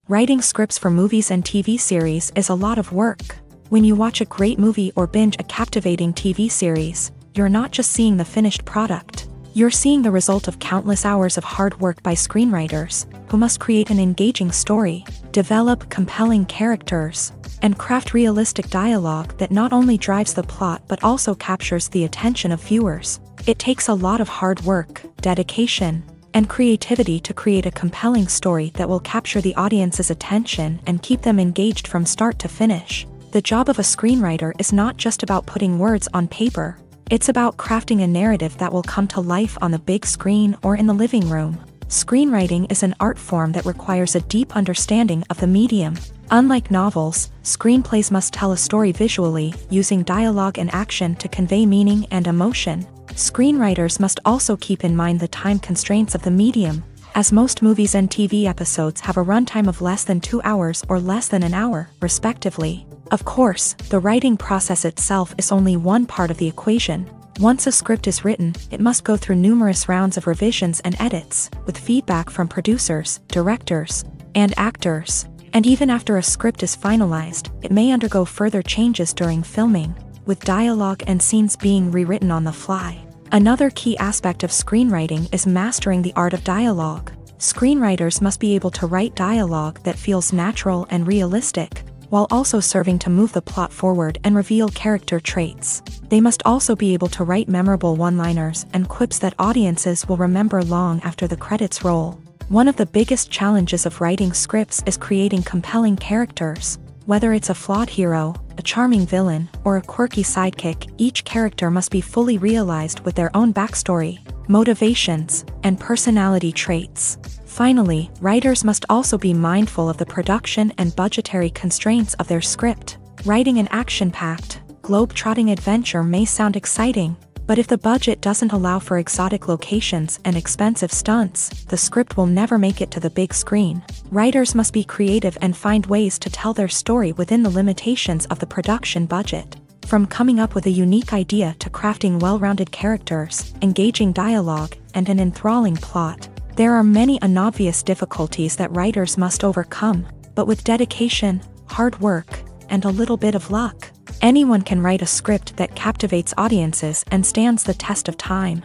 Writing scripts for movies and TV series is a lot of work. When you watch a great movie or binge a captivating TV series, you're not just seeing the finished product. You're seeing the result of countless hours of hard work by screenwriters, who must create an engaging story, develop compelling characters, and craft realistic dialogue that not only drives the plot but also captures the attention of viewers. It takes a lot of hard work, dedication, and creativity to create a compelling story that will capture the audience's attention and keep them engaged from start to finish. The job of a screenwriter is not just about putting words on paper. It's about crafting a narrative that will come to life on the big screen or in the living room. Screenwriting is an art form that requires a deep understanding of the medium. Unlike novels, screenplays must tell a story visually, using dialogue and action to convey meaning and emotion. Screenwriters must also keep in mind the time constraints of the medium, as most movies and TV episodes have a runtime of less than 2 hours or less than an hour, respectively. Of course, the writing process itself is only one part of the equation. Once a script is written, it must go through numerous rounds of revisions and edits, with feedback from producers, directors, and actors. And even after a script is finalized, it may undergo further changes during filming, with dialogue and scenes being rewritten on the fly. Another key aspect of screenwriting is mastering the art of dialogue. Screenwriters must be able to write dialogue that feels natural and realistic, while also serving to move the plot forward and reveal character traits. They must also be able to write memorable one-liners and quips that audiences will remember long after the credits roll. One of the biggest challenges of writing scripts is creating compelling characters. Whether it's a flawed hero, a charming villain, or a quirky sidekick, each character must be fully realized with their own backstory, motivations, and personality traits. Finally, writers must also be mindful of the production and budgetary constraints of their script. Writing an action-packed, globe-trotting adventure may sound exciting, but if the budget doesn't allow for exotic locations and expensive stunts, the script will never make it to the big screen. Writers must be creative and find ways to tell their story within the limitations of the production budget. From coming up with a unique idea to crafting well-rounded characters, engaging dialogue, and an enthralling plot, there are many unobvious difficulties that writers must overcome, but with dedication, hard work, and a little bit of luck, anyone can write a script that captivates audiences and stands the test of time.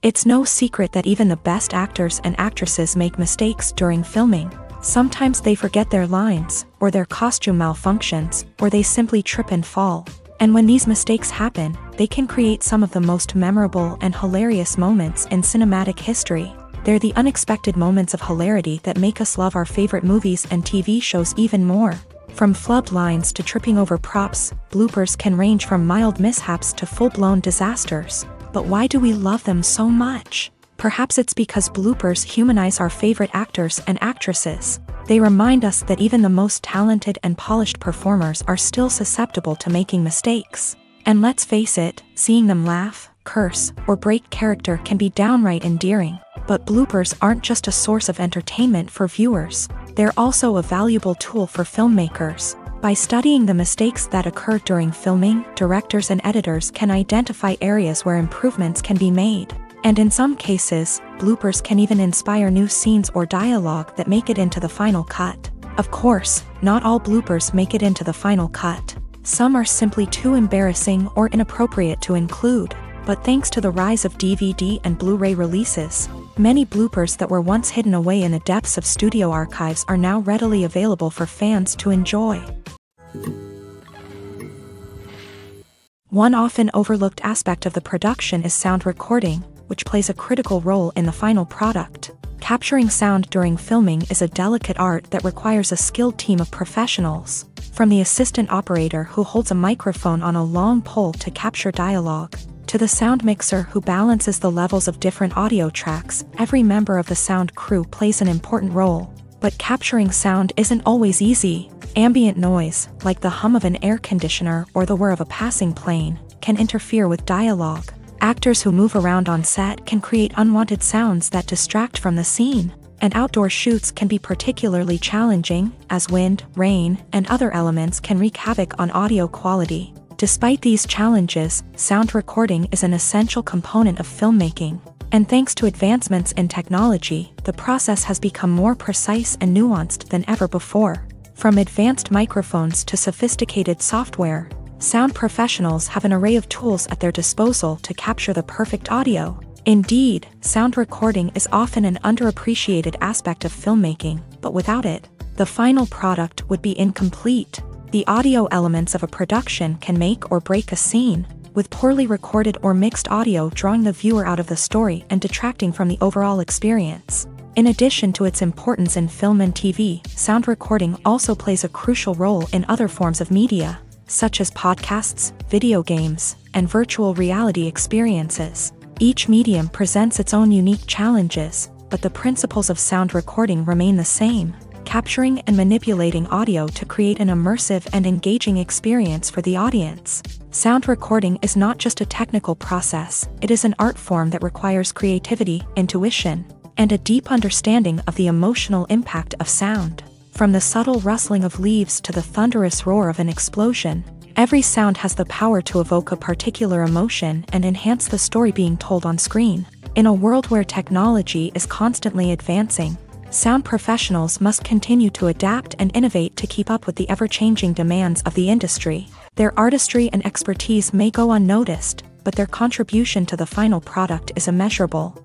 It's no secret that even the best actors and actresses make mistakes during filming. Sometimes they forget their lines, or their costume malfunctions, or they simply trip and fall. And when these mistakes happen, they can create some of the most memorable and hilarious moments in cinematic history. They're the unexpected moments of hilarity that make us love our favorite movies and TV shows even more. From flubbed lines to tripping over props, bloopers can range from mild mishaps to full-blown disasters. But why do we love them so much? Perhaps it's because bloopers humanize our favorite actors and actresses. They remind us that even the most talented and polished performers are still susceptible to making mistakes. And let's face it, seeing them laugh, curse, or break character can be downright endearing. But bloopers aren't just a source of entertainment for viewers. They're also a valuable tool for filmmakers. By studying the mistakes that occur during filming, directors and editors can identify areas where improvements can be made. And in some cases, bloopers can even inspire new scenes or dialogue that make it into the final cut. Of course, not all bloopers make it into the final cut. Some are simply too embarrassing or inappropriate to include. But thanks to the rise of DVD and Blu-ray releases, many bloopers that were once hidden away in the depths of studio archives are now readily available for fans to enjoy. One often overlooked aspect of the production is sound recording, which plays a critical role in the final product. Capturing sound during filming is a delicate art that requires a skilled team of professionals. From the assistant operator who holds a microphone on a long pole to capture dialogue, to the sound mixer who balances the levels of different audio tracks, every member of the sound crew plays an important role. But capturing sound isn't always easy. Ambient noise, like the hum of an air conditioner or the whir of a passing plane, can interfere with dialogue. Actors who move around on set can create unwanted sounds that distract from the scene. And outdoor shoots can be particularly challenging, as wind, rain, and other elements can wreak havoc on audio quality. Despite these challenges, sound recording is an essential component of filmmaking. And thanks to advancements in technology, the process has become more precise and nuanced than ever before. From advanced microphones to sophisticated software, sound professionals have an array of tools at their disposal to capture the perfect audio. Indeed, sound recording is often an underappreciated aspect of filmmaking, but without it, the final product would be incomplete. The audio elements of a production can make or break a scene, with poorly recorded or mixed audio drawing the viewer out of the story and detracting from the overall experience. In addition to its importance in film and TV, sound recording also plays a crucial role in other forms of media, such as podcasts, video games, and virtual reality experiences. Each medium presents its own unique challenges, but the principles of sound recording remain the same: capturing and manipulating audio to create an immersive and engaging experience for the audience. Sound recording is not just a technical process, it is an art form that requires creativity, intuition, and a deep understanding of the emotional impact of sound. From the subtle rustling of leaves to the thunderous roar of an explosion, every sound has the power to evoke a particular emotion and enhance the story being told on screen. In a world where technology is constantly advancing, sound professionals must continue to adapt and innovate to keep up with the ever-changing demands of the industry. Their artistry and expertise may go unnoticed, but their contribution to the final product is immeasurable.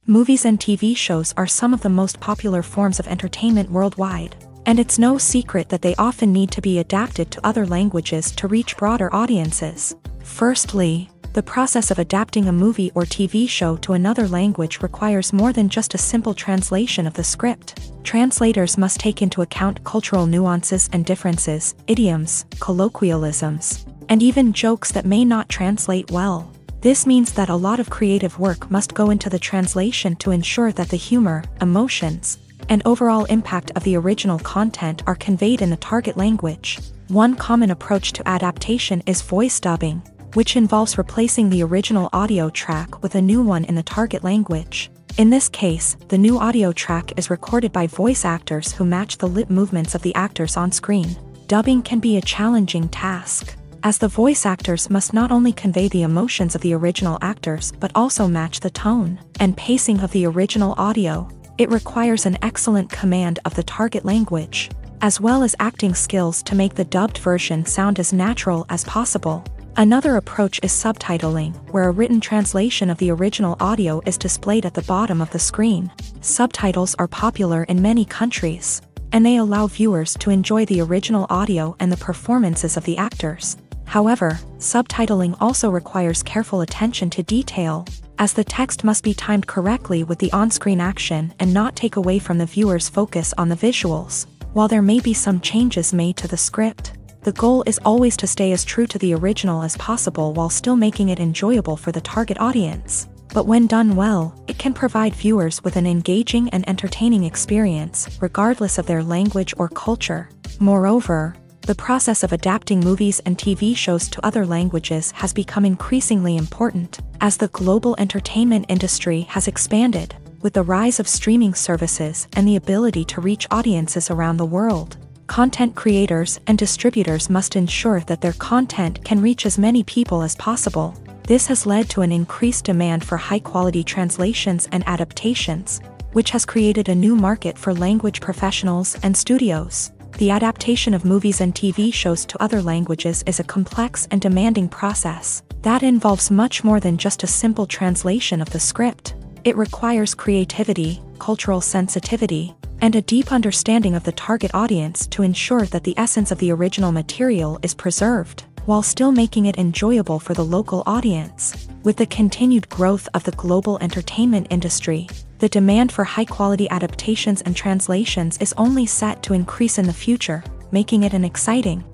Movies and TV shows are some of the most popular forms of entertainment worldwide, and it's no secret that they often need to be adapted to other languages to reach broader audiences. Firstly, the process of adapting a movie or TV show to another language requires more than just a simple translation of the script. Translators must take into account cultural nuances and differences, idioms, colloquialisms, and even jokes that may not translate well. This means that a lot of creative work must go into the translation to ensure that the humor, emotions, and overall impact of the original content are conveyed in the target language. One common approach to adaptation is voice dubbing, which involves replacing the original audio track with a new one in the target language. In this case, the new audio track is recorded by voice actors who match the lip movements of the actors on screen. Dubbing can be a challenging task, as the voice actors must not only convey the emotions of the original actors but also match the tone and pacing of the original audio. It requires an excellent command of the target language, as well as acting skills to make the dubbed version sound as natural as possible. Another approach is subtitling, where a written translation of the original audio is displayed at the bottom of the screen. Subtitles are popular in many countries, and they allow viewers to enjoy the original audio and the performances of the actors. However, subtitling also requires careful attention to detail, as the text must be timed correctly with the on-screen action and not take away from the viewer's focus on the visuals. While there may be some changes made to the script, the goal is always to stay as true to the original as possible while still making it enjoyable for the target audience. But when done well, it can provide viewers with an engaging and entertaining experience, regardless of their language or culture. Moreover, the process of adapting movies and TV shows to other languages has become increasingly important, as the global entertainment industry has expanded, with the rise of streaming services and the ability to reach audiences around the world. Content creators and distributors must ensure that their content can reach as many people as possible. This has led to an increased demand for high-quality translations and adaptations, which has created a new market for language professionals and studios. The adaptation of movies and TV shows to other languages is a complex and demanding process that involves much more than just a simple translation of the script. It requires creativity, cultural sensitivity, and a deep understanding of the target audience to ensure that the essence of the original material is preserved. while still making it enjoyable for the local audience. With the continued growth of the global entertainment industry, the demand for high-quality adaptations and translations is only set to increase in the future, making it an exciting.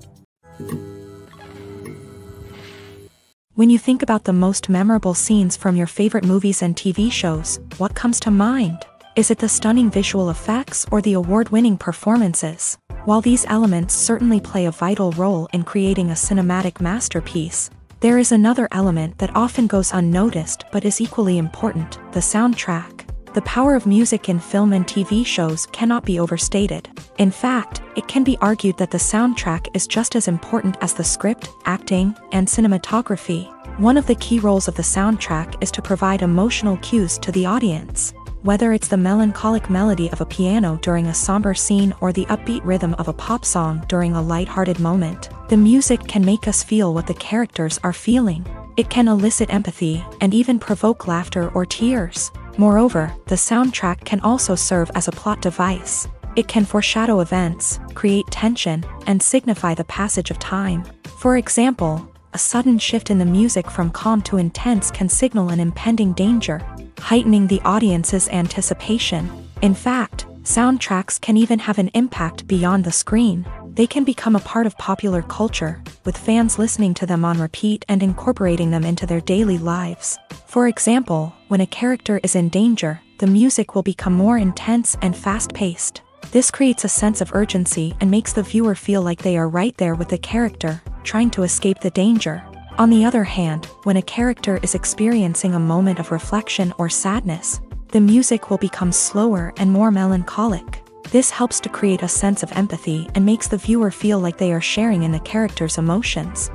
When you think about the most memorable scenes from your favorite movies and TV shows, what comes to mind? Is it the stunning visual effects or the award-winning performances? While these elements certainly play a vital role in creating a cinematic masterpiece, there is another element that often goes unnoticed but is equally important: the soundtrack. The power of music in film and TV shows cannot be overstated. In fact, it can be argued that the soundtrack is just as important as the script, acting, and cinematography. One of the key roles of the soundtrack is to provide emotional cues to the audience. Whether it's the melancholic melody of a piano during a somber scene or the upbeat rhythm of a pop song during a lighthearted moment, the music can make us feel what the characters are feeling. It can elicit empathy and even provoke laughter or tears. Moreover, the soundtrack can also serve as a plot device. It can foreshadow events, create tension, and signify the passage of time. For example, a sudden shift in the music from calm to intense can signal an impending danger, heightening the audience's anticipation. In fact, soundtracks can even have an impact beyond the screen. They can become a part of popular culture, with fans listening to them on repeat and incorporating them into their daily lives. For example, when a character is in danger, the music will become more intense and fast-paced. This creates a sense of urgency and makes the viewer feel like they are right there with the character, trying to escape the danger. On the other hand, when a character is experiencing a moment of reflection or sadness, the music will become slower and more melancholic. This helps to create a sense of empathy and makes the viewer feel like they are sharing in the character's emotions.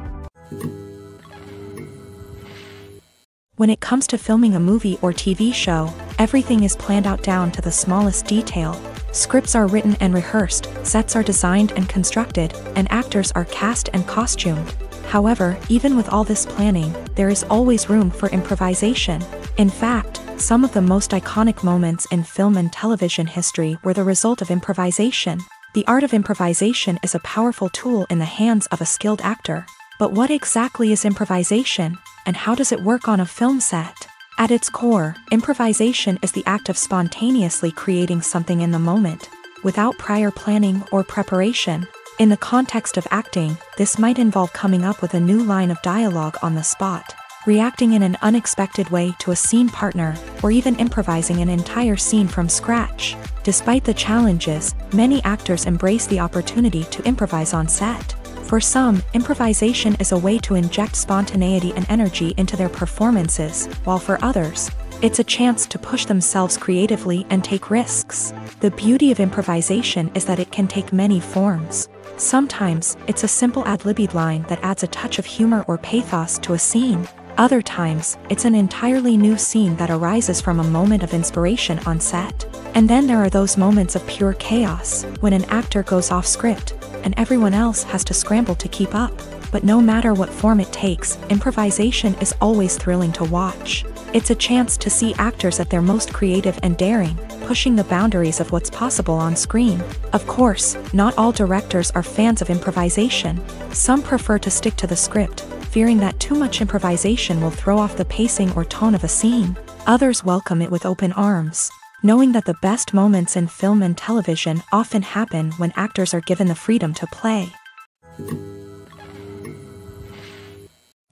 When it comes to filming a movie or TV show, everything is planned out down to the smallest detail. Scripts are written and rehearsed, sets are designed and constructed, and actors are cast and costumed. However, even with all this planning, there is always room for improvisation. In fact, some of the most iconic moments in film and television history were the result of improvisation. The art of improvisation is a powerful tool in the hands of a skilled actor. But what exactly is improvisation, and how does it work on a film set? At its core, improvisation is the act of spontaneously creating something in the moment, without prior planning or preparation. In the context of acting, this might involve coming up with a new line of dialogue on the spot, reacting in an unexpected way to a scene partner, or even improvising an entire scene from scratch. Despite the challenges, many actors embrace the opportunity to improvise on set. For some, improvisation is a way to inject spontaneity and energy into their performances, while for others, it's a chance to push themselves creatively and take risks. The beauty of improvisation is that it can take many forms. Sometimes, it's a simple ad-libbed line that adds a touch of humor or pathos to a scene. Other times, it's an entirely new scene that arises from a moment of inspiration on set. And then there are those moments of pure chaos, when an actor goes off script, and everyone else has to scramble to keep up. But no matter what form it takes, improvisation is always thrilling to watch. It's a chance to see actors at their most creative and daring, pushing the boundaries of what's possible on screen. Of course, not all directors are fans of improvisation. Some prefer to stick to the script, fearing that too much improvisation will throw off the pacing or tone of a scene. Others welcome it with open arms, knowing that the best moments in film and television often happen when actors are given the freedom to play.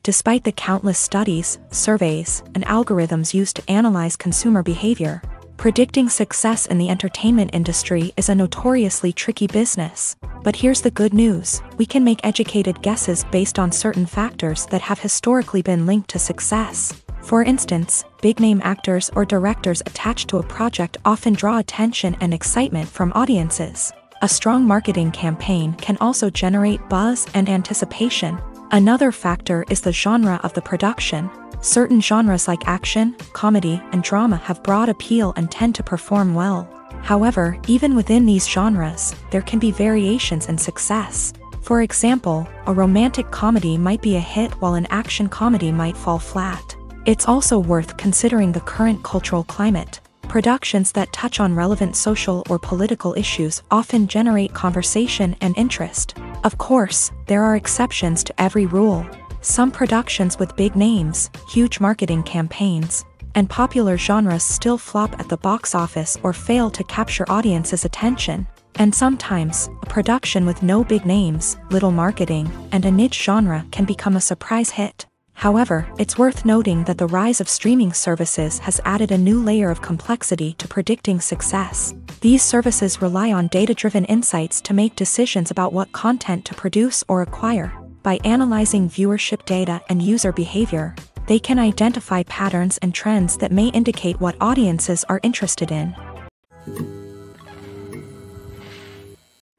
Despite the countless studies, surveys, and algorithms used to analyze consumer behavior, predicting success in the entertainment industry is a notoriously tricky business. But here's the good news: we can make educated guesses based on certain factors that have historically been linked to success. For instance, big-name actors or directors attached to a project often draw attention and excitement from audiences. A strong marketing campaign can also generate buzz and anticipation. Another factor is the genre of the production. Certain genres like action, comedy, and drama have broad appeal and tend to perform well. However, even within these genres, there can be variations in success. For example, a romantic comedy might be a hit while an action comedy might fall flat. It's also worth considering the current cultural climate. Productions that touch on relevant social or political issues often generate conversation and interest. Of course, there are exceptions to every rule. Some productions with big names, huge marketing campaigns, and popular genres still flop at the box office or fail to capture audiences' attention. And sometimes, a production with no big names, little marketing, and a niche genre can become a surprise hit. However, it's worth noting that the rise of streaming services has added a new layer of complexity to predicting success. These services rely on data-driven insights to make decisions about what content to produce or acquire. By analyzing viewership data and user behavior, they can identify patterns and trends that may indicate what audiences are interested in.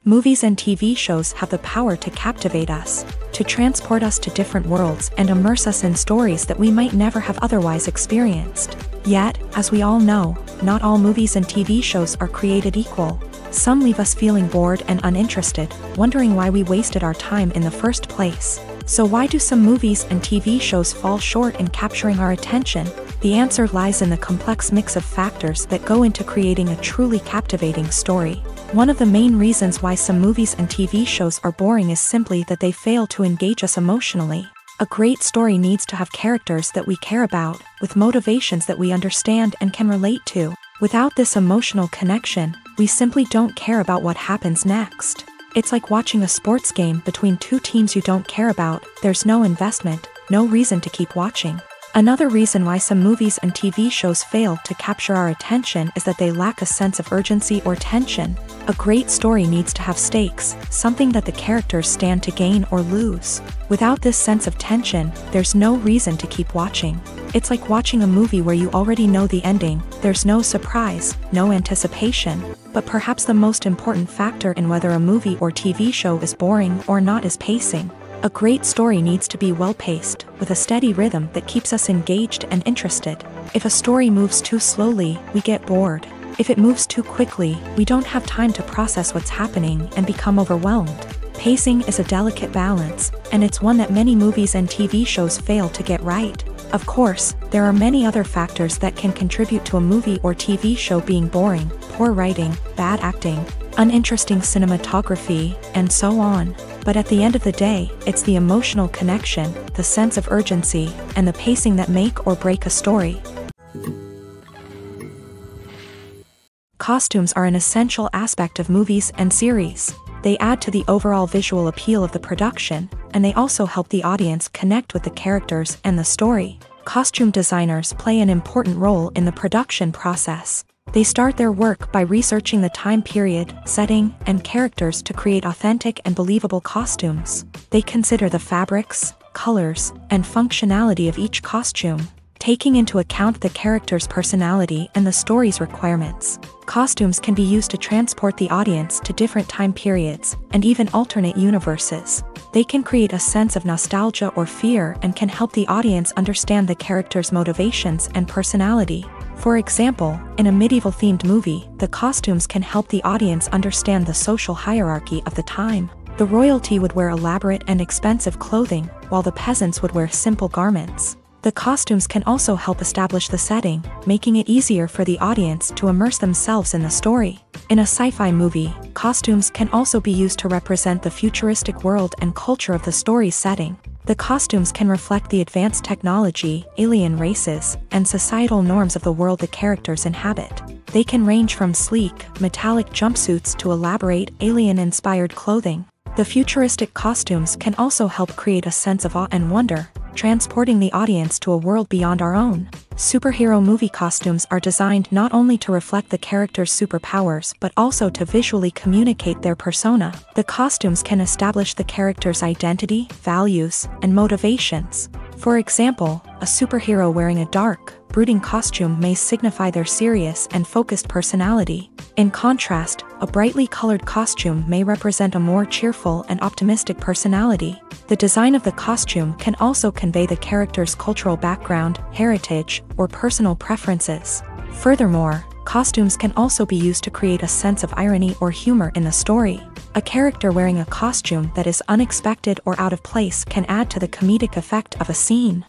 Movies and TV shows have the power to captivate us, to transport us to different worlds and immerse us in stories that we might never have otherwise experienced. Yet, as we all know, not all movies and TV shows are created equal. Some leave us feeling bored and uninterested, wondering why we wasted our time in the first place. So why do some movies and TV shows fall short in capturing our attention? The answer lies in the complex mix of factors that go into creating a truly captivating story. One of the main reasons why some movies and TV shows are boring is simply that they fail to engage us emotionally. A great story needs to have characters that we care about, with motivations that we understand and can relate to. Without this emotional connection, we simply don't care about what happens next. It's like watching a sports game between two teams you don't care about. There's no investment, no reason to keep watching. Another reason why some movies and TV shows fail to capture our attention is that they lack a sense of urgency or tension. A great story needs to have stakes, something that the characters stand to gain or lose. Without this sense of tension, there's no reason to keep watching. It's like watching a movie where you already know the ending. There's no surprise, no anticipation. But perhaps the most important factor in whether a movie or TV show is boring or not is pacing. A great story needs to be well-paced, with a steady rhythm that keeps us engaged and interested. If a story moves too slowly, we get bored. If it moves too quickly, we don't have time to process what's happening and become overwhelmed. Pacing is a delicate balance, and it's one that many movies and TV shows fail to get right. Of course, there are many other factors that can contribute to a movie or TV show being boring: poor writing, bad acting, uninteresting cinematography, and so on. But at the end of the day, it's the emotional connection, the sense of urgency, and the pacing that make or break a story. Costumes are an essential aspect of movies and series. They add to the overall visual appeal of the production, and they also help the audience connect with the characters and the story. Costume designers play an important role in the production process. They start their work by researching the time period, setting, and characters to create authentic and believable costumes. They consider the fabrics, colors, and functionality of each costume, taking into account the character's personality and the story's requirements. Costumes can be used to transport the audience to different time periods, and even alternate universes. They can create a sense of nostalgia or fear and can help the audience understand the character's motivations and personality. For example, in a medieval-themed movie, the costumes can help the audience understand the social hierarchy of the time. The royalty would wear elaborate and expensive clothing, while the peasants would wear simple garments. The costumes can also help establish the setting, making it easier for the audience to immerse themselves in the story. In a sci-fi movie, costumes can also be used to represent the futuristic world and culture of the story's setting. The costumes can reflect the advanced technology, alien races, and societal norms of the world the characters inhabit. They can range from sleek, metallic jumpsuits to elaborate, alien-inspired clothing. The futuristic costumes can also help create a sense of awe and wonder, transporting the audience to a world beyond our own. Superhero movie costumes are designed not only to reflect the character's superpowers but also to visually communicate their persona. The costumes can establish the character's identity, values, and motivations. For example, a superhero wearing a dark, brooding costume may signify their serious and focused personality. In contrast, a brightly colored costume may represent a more cheerful and optimistic personality. The design of the costume can also convey the character's cultural background, heritage, or personal preferences. Furthermore, costumes can also be used to create a sense of irony or humor in the story. A character wearing a costume that is unexpected or out of place can add to the comedic effect of a scene.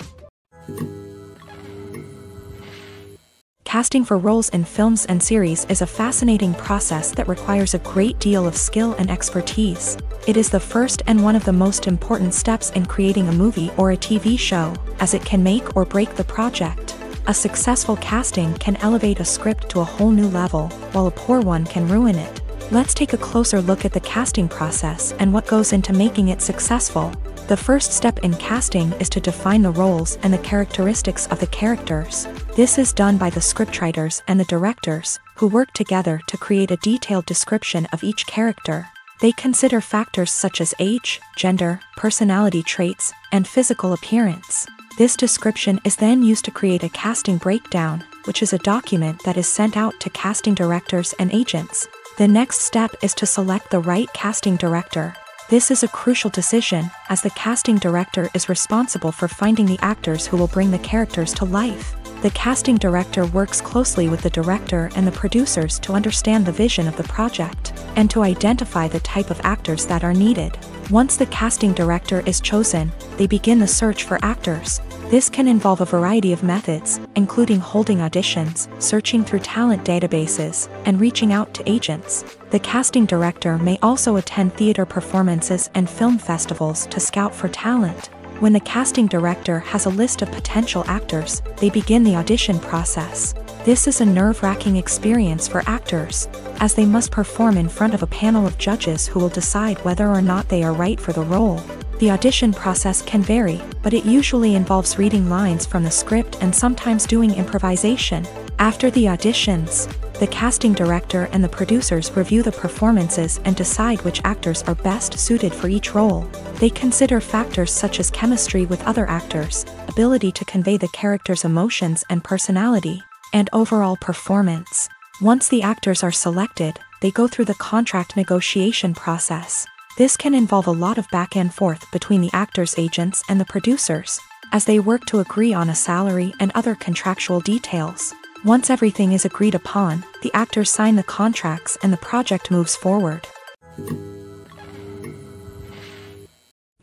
Casting for roles in films and series is a fascinating process that requires a great deal of skill and expertise. It is the first and one of the most important steps in creating a movie or a TV show, as it can make or break the project. A successful casting can elevate a script to a whole new level, while a poor one can ruin it. Let's take a closer look at the casting process and what goes into making it successful. The first step in casting is to define the roles and the characteristics of the characters. This is done by the scriptwriters and the directors, who work together to create a detailed description of each character. They consider factors such as age, gender, personality traits, and physical appearance. This description is then used to create a casting breakdown, which is a document that is sent out to casting directors and agents. The next step is to select the right casting director. This is a crucial decision, as the casting director is responsible for finding the actors who will bring the characters to life. The casting director works closely with the director and the producers to understand the vision of the project, and to identify the type of actors that are needed. Once the casting director is chosen, they begin the search for actors. This can involve a variety of methods, including holding auditions, searching through talent databases, and reaching out to agents. The casting director may also attend theater performances and film festivals to scout for talent. When the casting director has a list of potential actors, they begin the audition process. This is a nerve-wracking experience for actors, as they must perform in front of a panel of judges who will decide whether or not they are right for the role. The audition process can vary, but it usually involves reading lines from the script and sometimes doing improvisation. After the auditions, the casting director and the producers review the performances and decide which actors are best suited for each role. They consider factors such as chemistry with other actors, ability to convey the character's emotions and personality, and overall performance. Once the actors are selected, they go through the contract negotiation process. This can involve a lot of back and forth between the actors' agents and the producers, as they work to agree on a salary and other contractual details. Once everything is agreed upon, the actors sign the contracts and the project moves forward.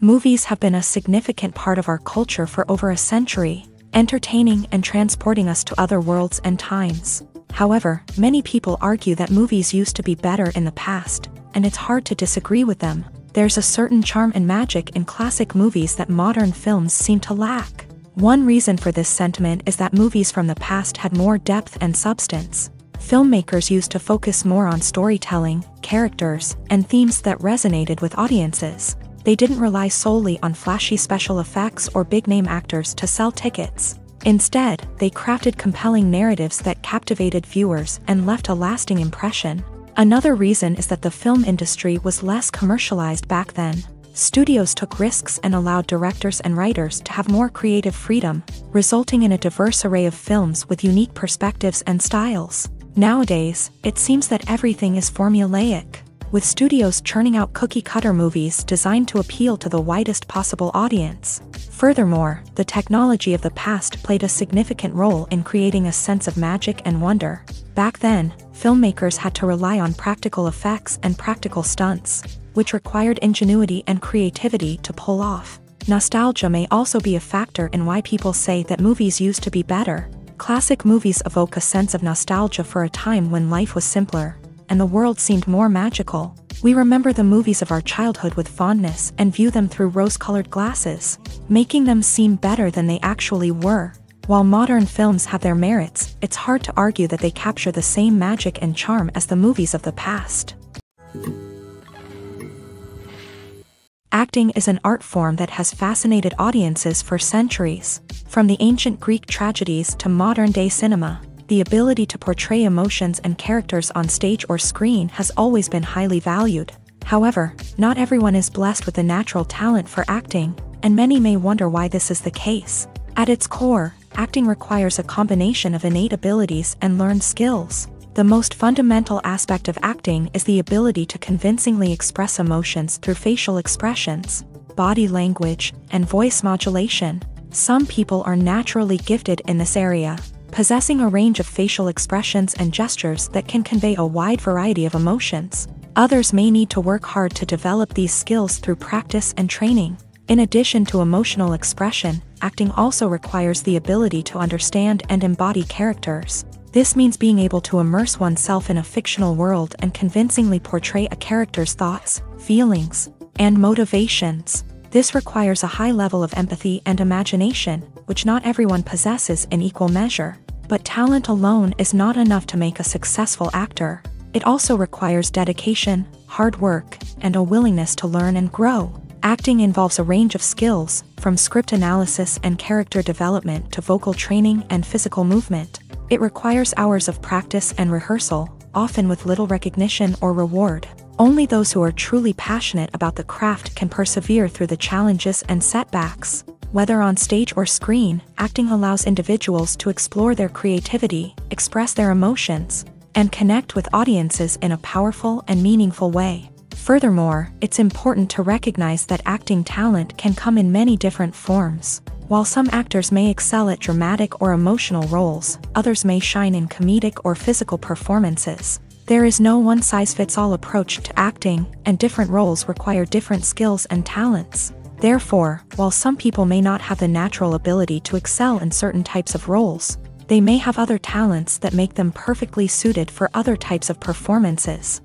Movies have been a significant part of our culture for over a century, entertaining and transporting us to other worlds and times. However, many people argue that movies used to be better in the past, and it's hard to disagree with them. There's a certain charm and magic in classic movies that modern films seem to lack. One reason for this sentiment is that movies from the past had more depth and substance. Filmmakers used to focus more on storytelling, characters, and themes that resonated with audiences. They didn't rely solely on flashy special effects or big-name actors to sell tickets. Instead, they crafted compelling narratives that captivated viewers and left a lasting impression. Another reason is that the film industry was less commercialized back then. Studios took risks and allowed directors and writers to have more creative freedom, resulting in a diverse array of films with unique perspectives and styles. Nowadays, it seems that everything is formulaic, with studios churning out cookie-cutter movies designed to appeal to the widest possible audience. Furthermore, the technology of the past played a significant role in creating a sense of magic and wonder. Back then, filmmakers had to rely on practical effects and practical stunts, which required ingenuity and creativity to pull off. Nostalgia may also be a factor in why people say that movies used to be better. Classic movies evoke a sense of nostalgia for a time when life was simpler, and the world seemed more magical. We remember the movies of our childhood with fondness and view them through rose-colored glasses, making them seem better than they actually were. While modern films have their merits, it's hard to argue that they capture the same magic and charm as the movies of the past. Acting is an art form that has fascinated audiences for centuries. From the ancient Greek tragedies to modern-day cinema, the ability to portray emotions and characters on stage or screen has always been highly valued. However, not everyone is blessed with the natural talent for acting, and many may wonder why this is the case. At its core, acting requires a combination of innate abilities and learned skills. The most fundamental aspect of acting is the ability to convincingly express emotions through facial expressions, body language, and voice modulation. Some people are naturally gifted in this area, possessing a range of facial expressions and gestures that can convey a wide variety of emotions. Others may need to work hard to develop these skills through practice and training. In addition to emotional expression, acting also requires the ability to understand and embody characters. This means being able to immerse oneself in a fictional world and convincingly portray a character's thoughts, feelings, and motivations. This requires a high level of empathy and imagination, which not everyone possesses in equal measure. But talent alone is not enough to make a successful actor. It also requires dedication, hard work, and a willingness to learn and grow. Acting involves a range of skills, from script analysis and character development to vocal training and physical movement. It requires hours of practice and rehearsal, often with little recognition or reward. Only those who are truly passionate about the craft can persevere through the challenges and setbacks. Whether on stage or screen, acting allows individuals to explore their creativity, express their emotions, and connect with audiences in a powerful and meaningful way. Furthermore, it's important to recognize that acting talent can come in many different forms. While some actors may excel at dramatic or emotional roles, others may shine in comedic or physical performances. There is no one-size-fits-all approach to acting, and different roles require different skills and talents. Therefore, while some people may not have the natural ability to excel in certain types of roles, they may have other talents that make them perfectly suited for other types of performances.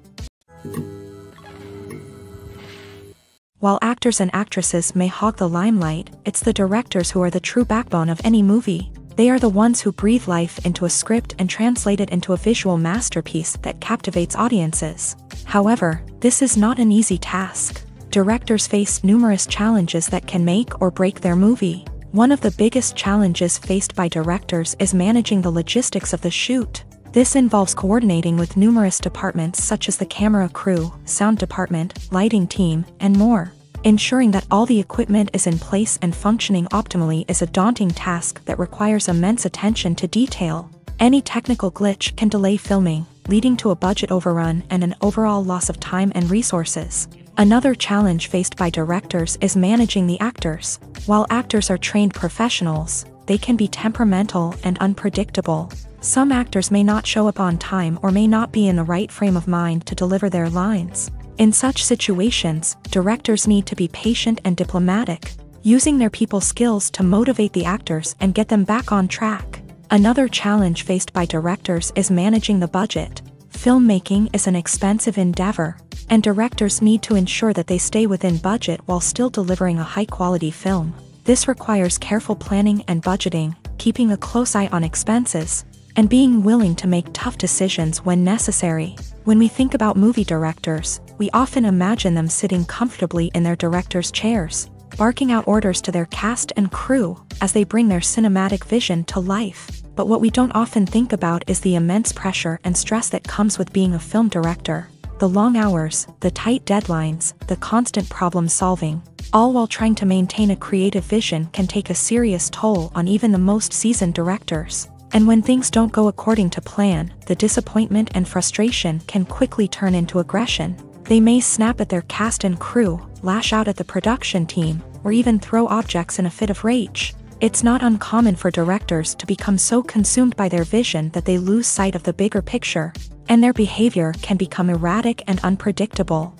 While actors and actresses may hog the limelight, it's the directors who are the true backbone of any movie. They are the ones who breathe life into a script and translate it into a visual masterpiece that captivates audiences. However, this is not an easy task. Directors face numerous challenges that can make or break their movie. One of the biggest challenges faced by directors is managing the logistics of the shoot. This involves coordinating with numerous departments such as the camera crew, sound department, lighting team, and more. Ensuring that all the equipment is in place and functioning optimally is a daunting task that requires immense attention to detail. Any technical glitch can delay filming, leading to a budget overrun and an overall loss of time and resources. Another challenge faced by directors is managing the actors. While actors are trained professionals, they can be temperamental and unpredictable. Some actors may not show up on time or may not be in the right frame of mind to deliver their lines. In such situations, directors need to be patient and diplomatic, using their people skills to motivate the actors and get them back on track. Another challenge faced by directors is managing the budget. Filmmaking is an expensive endeavor, and directors need to ensure that they stay within budget while still delivering a high-quality film. This requires careful planning and budgeting, keeping a close eye on expenses, and being willing to make tough decisions when necessary. When we think about movie directors, we often imagine them sitting comfortably in their director's chairs, barking out orders to their cast and crew as they bring their cinematic vision to life. But what we don't often think about is the immense pressure and stress that comes with being a film director. The long hours, the tight deadlines, the constant problem solving, all while trying to maintain a creative vision can take a serious toll on even the most seasoned directors. And when things don't go according to plan, the disappointment and frustration can quickly turn into aggression. They may snap at their cast and crew, lash out at the production team, or even throw objects in a fit of rage. It's not uncommon for directors to become so consumed by their vision that they lose sight of the bigger picture, and their behavior can become erratic and unpredictable.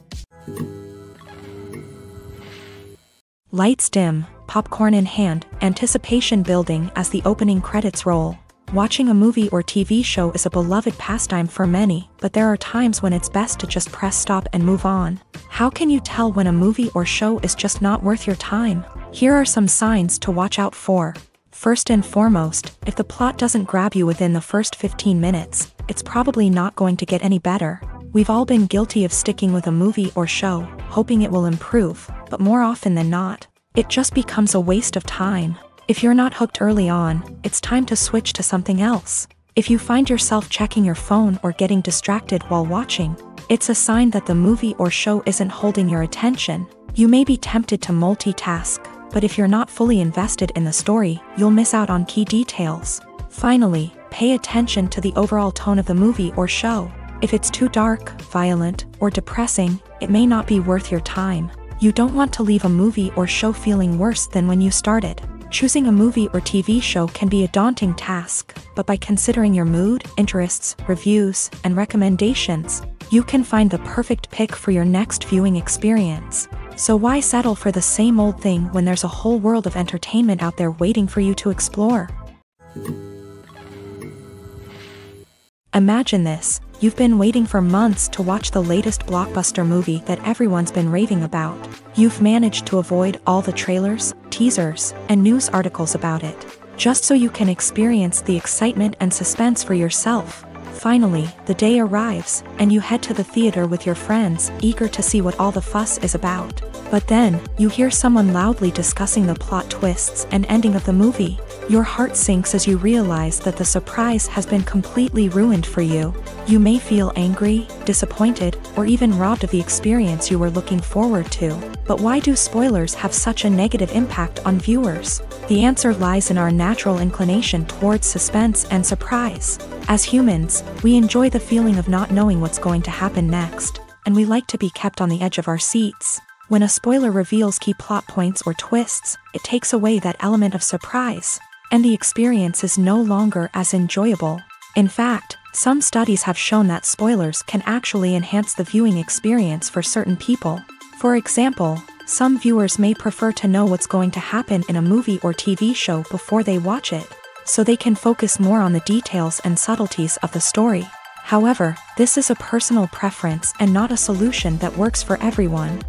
Lights dim, popcorn in hand, anticipation building as the opening credits roll. Watching a movie or TV show is a beloved pastime for many, but there are times when it's best to just press stop and move on. How can you tell when a movie or show is just not worth your time? Here are some signs to watch out for. First and foremost, if the plot doesn't grab you within the first 15 minutes, it's probably not going to get any better. We've all been guilty of sticking with a movie or show, hoping it will improve, but more often than not, it just becomes a waste of time. If you're not hooked early on, it's time to switch to something else. If you find yourself checking your phone or getting distracted while watching, it's a sign that the movie or show isn't holding your attention. You may be tempted to multitask, but if you're not fully invested in the story, you'll miss out on key details. Finally, pay attention to the overall tone of the movie or show. If it's too dark, violent, or depressing, it may not be worth your time. You don't want to leave a movie or show feeling worse than when you started. Choosing a movie or TV show can be a daunting task, but by considering your mood, interests, reviews, and recommendations, you can find the perfect pick for your next viewing experience. So why settle for the same old thing when there's a whole world of entertainment out there waiting for you to explore? Imagine this: you've been waiting for months to watch the latest blockbuster movie that everyone's been raving about. You've managed to avoid all the trailers, teasers, and news articles about it, just so you can experience the excitement and suspense for yourself. Finally, the day arrives, and you head to the theater with your friends, eager to see what all the fuss is about. But then, you hear someone loudly discussing the plot twists and ending of the movie. Your heart sinks as you realize that the surprise has been completely ruined for you. You may feel angry, disappointed, or even robbed of the experience you were looking forward to. But why do spoilers have such a negative impact on viewers? The answer lies in our natural inclination towards suspense and surprise. As humans, we enjoy the feeling of not knowing what's going to happen next, and we like to be kept on the edge of our seats. When a spoiler reveals key plot points or twists, it takes away that element of surprise, and the experience is no longer as enjoyable. In fact, some studies have shown that spoilers can actually enhance the viewing experience for certain people. For example, some viewers may prefer to know what's going to happen in a movie or TV show before they watch it, so they can focus more on the details and subtleties of the story. However, this is a personal preference and not a solution that works for everyone.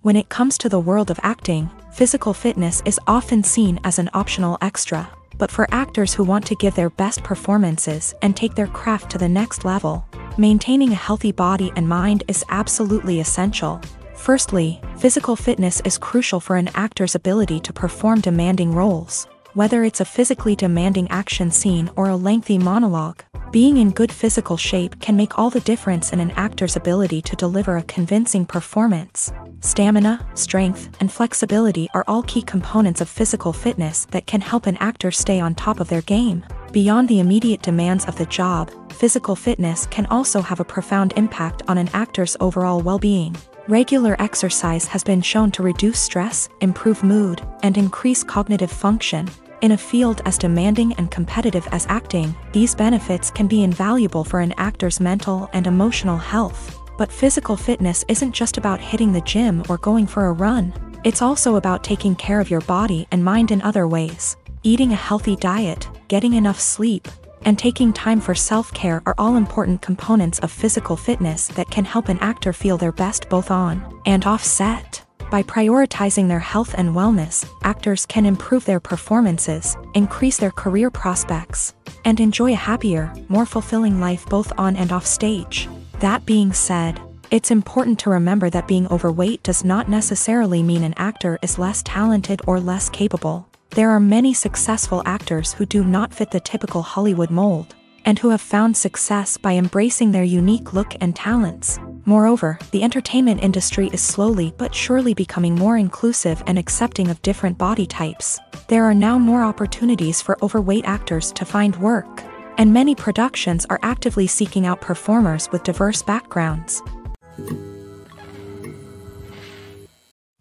When it comes to the world of acting, physical fitness is often seen as an optional extra. But for actors who want to give their best performances and take their craft to the next level, maintaining a healthy body and mind is absolutely essential. Firstly, physical fitness is crucial for an actor's ability to perform demanding roles. Whether it's a physically demanding action scene or a lengthy monologue, being in good physical shape can make all the difference in an actor's ability to deliver a convincing performance. Stamina, strength, and flexibility are all key components of physical fitness that can help an actor stay on top of their game. Beyond the immediate demands of the job, physical fitness can also have a profound impact on an actor's overall well-being. Regular exercise has been shown to reduce stress, improve mood, and increase cognitive function. In a field as demanding and competitive as acting, these benefits can be invaluable for an actor's mental and emotional health. But physical fitness isn't just about hitting the gym or going for a run. It's also about taking care of your body and mind in other ways. Eating a healthy diet, getting enough sleep, and taking time for self-care are all important components of physical fitness that can help an actor feel their best both on and off set. By prioritizing their health and wellness, actors can improve their performances, increase their career prospects, and enjoy a happier, more fulfilling life both on and off stage. That being said, it's important to remember that being overweight does not necessarily mean an actor is less talented or less capable. There are many successful actors who do not fit the typical Hollywood mold, and who have found success by embracing their unique look and talents. Moreover, the entertainment industry is slowly but surely becoming more inclusive and accepting of different body types. There are now more opportunities for overweight actors to find work, and many productions are actively seeking out performers with diverse backgrounds.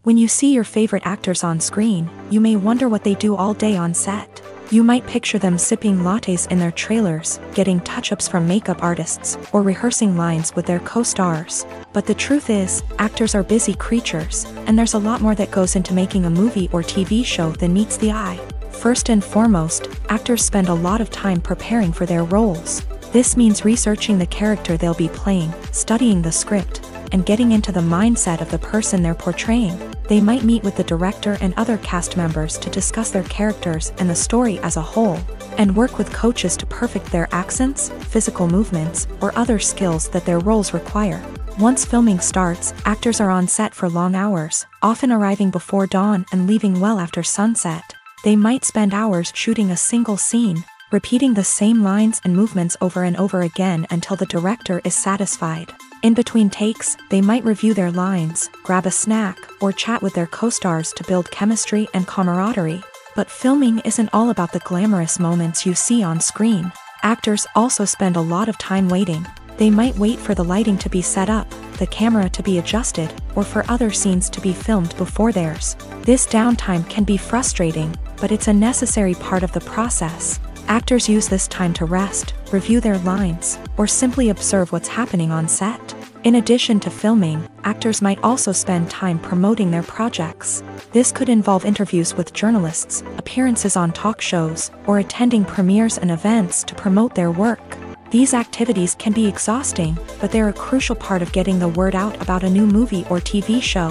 When you see your favorite actors on screen, you may wonder what they do all day on set. You might picture them sipping lattes in their trailers, getting touch-ups from makeup artists, or rehearsing lines with their co-stars. But the truth is, actors are busy creatures, and there's a lot more that goes into making a movie or TV show than meets the eye. First and foremost, actors spend a lot of time preparing for their roles. This means researching the character they'll be playing, studying the script, and getting into the mindset of the person they're portraying. They might meet with the director and other cast members to discuss their characters and the story as a whole, and work with coaches to perfect their accents, physical movements, or other skills that their roles require. Once filming starts, actors are on set for long hours, often arriving before dawn and leaving well after sunset. They might spend hours shooting a single scene, repeating the same lines and movements over and over again until the director is satisfied. In between takes, they might review their lines, grab a snack, or chat with their co-stars to build chemistry and camaraderie. But filming isn't all about the glamorous moments you see on screen. Actors also spend a lot of time waiting. They might wait for the lighting to be set up, the camera to be adjusted, or for other scenes to be filmed before theirs. This downtime can be frustrating, but it's a necessary part of the process. Actors use this time to rest, review their lines, or simply observe what's happening on set. In addition to filming, actors might also spend time promoting their projects. This could involve interviews with journalists, appearances on talk shows, or attending premieres and events to promote their work. These activities can be exhausting, but they're a crucial part of getting the word out about a new movie or TV show.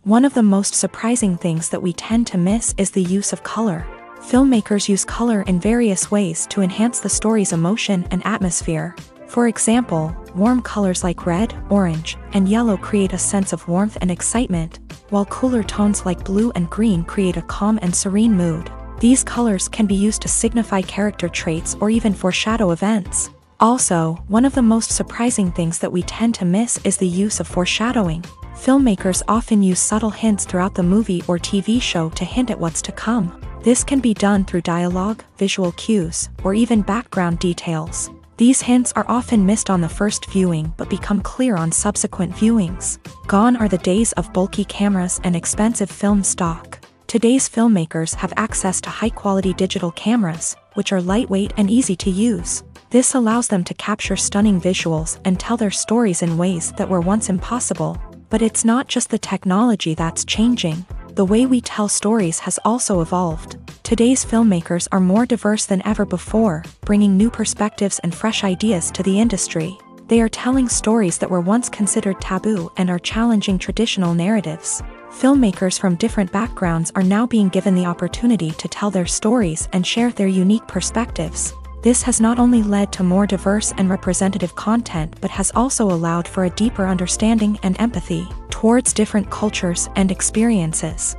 One of the most surprising things that we tend to miss is the use of color. Filmmakers use color in various ways to enhance the story's emotion and atmosphere. For example, warm colors like red, orange, and yellow create a sense of warmth and excitement, while cooler tones like blue and green create a calm and serene mood. These colors can be used to signify character traits or even foreshadow events. Also, one of the most surprising things that we tend to miss is the use of foreshadowing. Filmmakers often use subtle hints throughout the movie or TV show to hint at what's to come. This can be done through dialogue, visual cues, or even background details. These hints are often missed on the first viewing but become clear on subsequent viewings. Gone are the days of bulky cameras and expensive film stock. Today's filmmakers have access to high-quality digital cameras, which are lightweight and easy to use. This allows them to capture stunning visuals and tell their stories in ways that were once impossible. But it's not just the technology that's changing. The way we tell stories has also evolved. Today's filmmakers are more diverse than ever before, bringing new perspectives and fresh ideas to the industry. They are telling stories that were once considered taboo and are challenging traditional narratives. Filmmakers from different backgrounds are now being given the opportunity to tell their stories and share their unique perspectives. This has not only led to more diverse and representative content but has also allowed for a deeper understanding and empathy towards different cultures and experiences.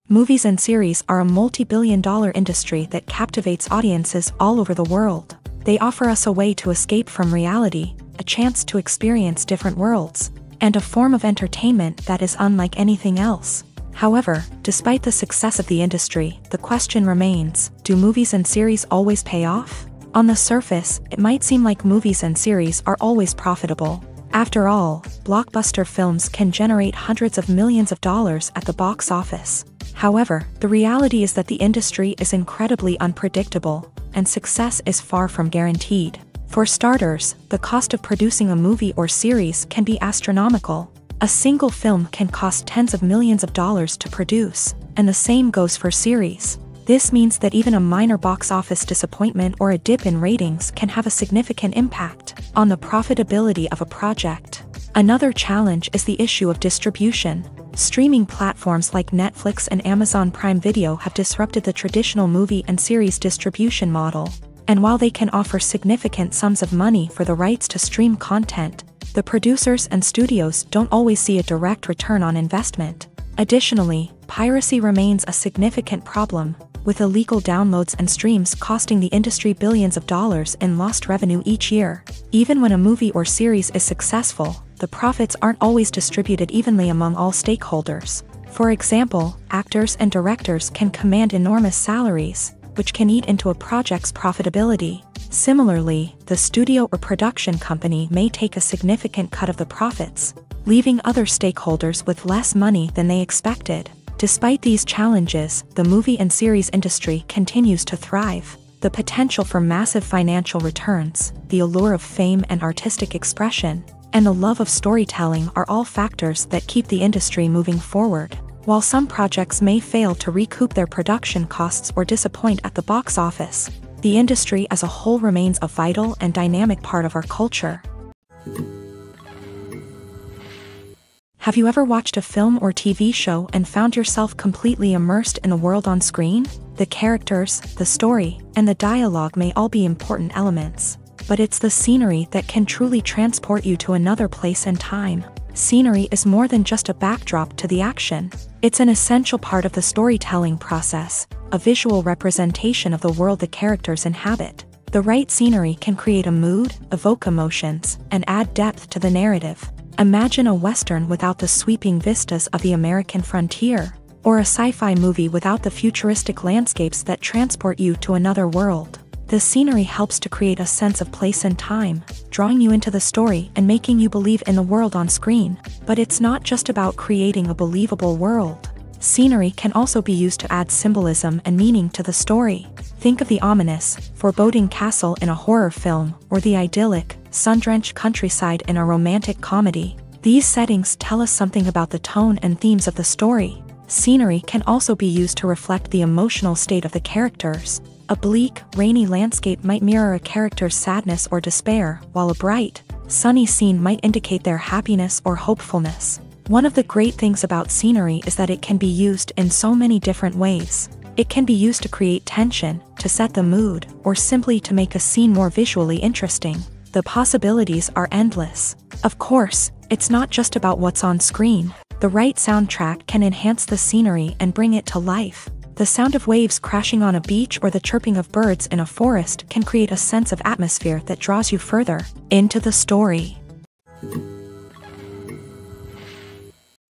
Movies and series are a multi-billion-dollar industry that captivates audiences all over the world. They offer us a way to escape from reality, a chance to experience different worlds, and a form of entertainment that is unlike anything else. However, despite the success of the industry, the question remains, do movies and series always pay off? On the surface, it might seem like movies and series are always profitable. After all, blockbuster films can generate hundreds of millions of dollars at the box office. However, the reality is that the industry is incredibly unpredictable, and success is far from guaranteed. For starters, the cost of producing a movie or series can be astronomical. A single film can cost tens of millions of dollars to produce, and the same goes for series. This means that even a minor box office disappointment or a dip in ratings can have a significant impact on the profitability of a project. Another challenge is the issue of distribution. Streaming platforms like Netflix and Amazon Prime Video have disrupted the traditional movie and series distribution model. And while they can offer significant sums of money for the rights to stream content, the producers and studios don't always see a direct return on investment. Additionally, piracy remains a significant problem, with illegal downloads and streams costing the industry billions of dollars in lost revenue each year. Even when a movie or series is successful, the profits aren't always distributed evenly among all stakeholders. For example, actors and directors can command enormous salaries, which can eat into a project's profitability. Similarly, the studio or production company may take a significant cut of the profits, leaving other stakeholders with less money than they expected. Despite these challenges, the movie and series industry continues to thrive. The potential for massive financial returns, the allure of fame and artistic expression, and the love of storytelling are all factors that keep the industry moving forward. While some projects may fail to recoup their production costs or disappoint at the box office, the industry as a whole remains a vital and dynamic part of our culture. Have you ever watched a film or TV show and found yourself completely immersed in the world on screen? The characters, the story, and the dialogue may all be important elements, but it's the scenery that can truly transport you to another place and time. Scenery is more than just a backdrop to the action. It's an essential part of the storytelling process, a visual representation of the world the characters inhabit. The right scenery can create a mood, evoke emotions, and add depth to the narrative. Imagine a Western without the sweeping vistas of the American frontier, or a sci-fi movie without the futuristic landscapes that transport you to another world. The scenery helps to create a sense of place and time, drawing you into the story and making you believe in the world on screen. But it's not just about creating a believable world. Scenery can also be used to add symbolism and meaning to the story. Think of the ominous, foreboding castle in a horror film, or the idyllic, sun-drenched countryside in a romantic comedy. These settings tell us something about the tone and themes of the story. Scenery can also be used to reflect the emotional state of the characters. A bleak, rainy landscape might mirror a character's sadness or despair, while a bright, sunny scene might indicate their happiness or hopefulness. One of the great things about scenery is that it can be used in so many different ways. It can be used to create tension, to set the mood, or simply to make a scene more visually interesting. The possibilities are endless. Of course, it's not just about what's on screen. The right soundtrack can enhance the scenery and bring it to life. The sound of waves crashing on a beach or the chirping of birds in a forest can create a sense of atmosphere that draws you further into the story.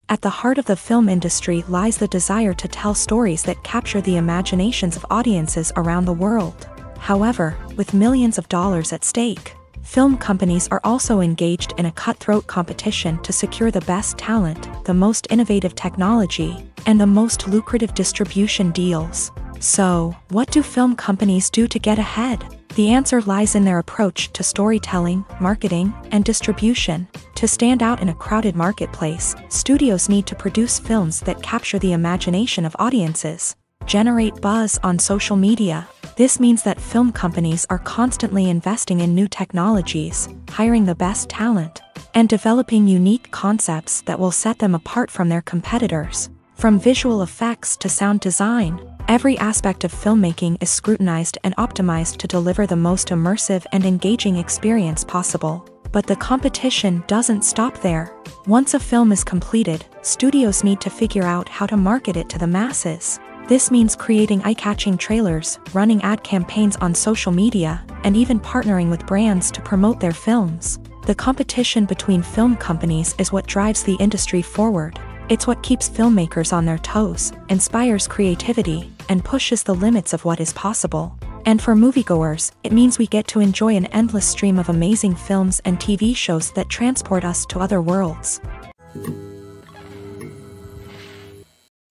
At the heart of the film industry lies the desire to tell stories that capture the imaginations of audiences around the world. However, with millions of dollars at stake, film companies are also engaged in a cutthroat competition to secure the best talent, the most innovative technology, and the most lucrative distribution deals. So, what do film companies do to get ahead? The answer lies in their approach to storytelling, marketing, and distribution. To stand out in a crowded marketplace, studios need to produce films that capture the imagination of audiences, generate buzz on social media. This means that film companies are constantly investing in new technologies, hiring the best talent, and developing unique concepts that will set them apart from their competitors. From visual effects to sound design, every aspect of filmmaking is scrutinized and optimized to deliver the most immersive and engaging experience possible. But the competition doesn't stop there. Once a film is completed, studios need to figure out how to market it to the masses. This means creating eye-catching trailers, running ad campaigns on social media, and even partnering with brands to promote their films. The competition between film companies is what drives the industry forward. It's what keeps filmmakers on their toes, inspires creativity, and pushes the limits of what is possible. And for moviegoers, it means we get to enjoy an endless stream of amazing films and TV shows that transport us to other worlds.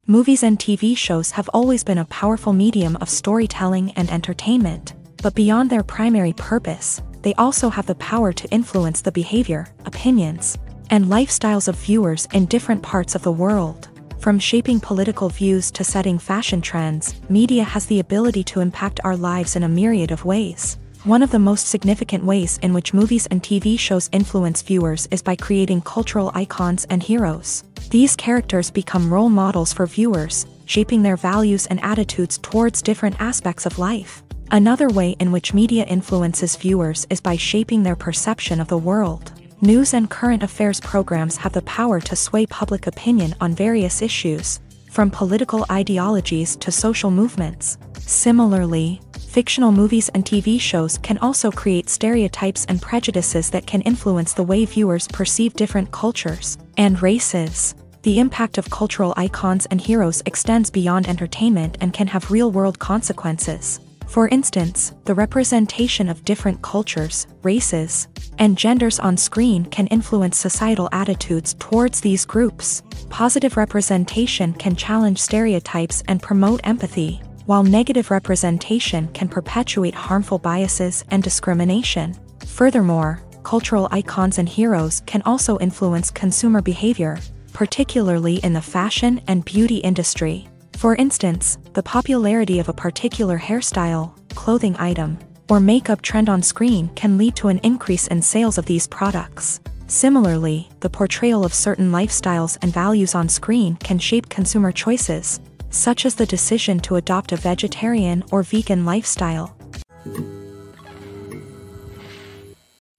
Movies and TV shows have always been a powerful medium of storytelling and entertainment, but beyond their primary purpose, they also have the power to influence the behavior, opinions, and lifestyles of viewers in different parts of the world. From shaping political views to setting fashion trends, media has the ability to impact our lives in a myriad of ways. One of the most significant ways in which movies and TV shows influence viewers is by creating cultural icons and heroes. These characters become role models for viewers, shaping their values and attitudes towards different aspects of life. Another way in which media influences viewers is by shaping their perception of the world. News and current affairs programs have the power to sway public opinion on various issues, from political ideologies to social movements. Similarly, fictional movies and TV shows can also create stereotypes and prejudices that can influence the way viewers perceive different cultures and races. The impact of cultural icons and heroes extends beyond entertainment and can have real-world consequences. For instance, the representation of different cultures, races, and genders on screen can influence societal attitudes towards these groups. Positive representation can challenge stereotypes and promote empathy, while negative representation can perpetuate harmful biases and discrimination. Furthermore, cultural icons and heroes can also influence consumer behavior, particularly in the fashion and beauty industry. For instance, the popularity of a particular hairstyle, clothing item, or makeup trend on screen can lead to an increase in sales of these products. Similarly, the portrayal of certain lifestyles and values on screen can shape consumer choices, such as the decision to adopt a vegetarian or vegan lifestyle.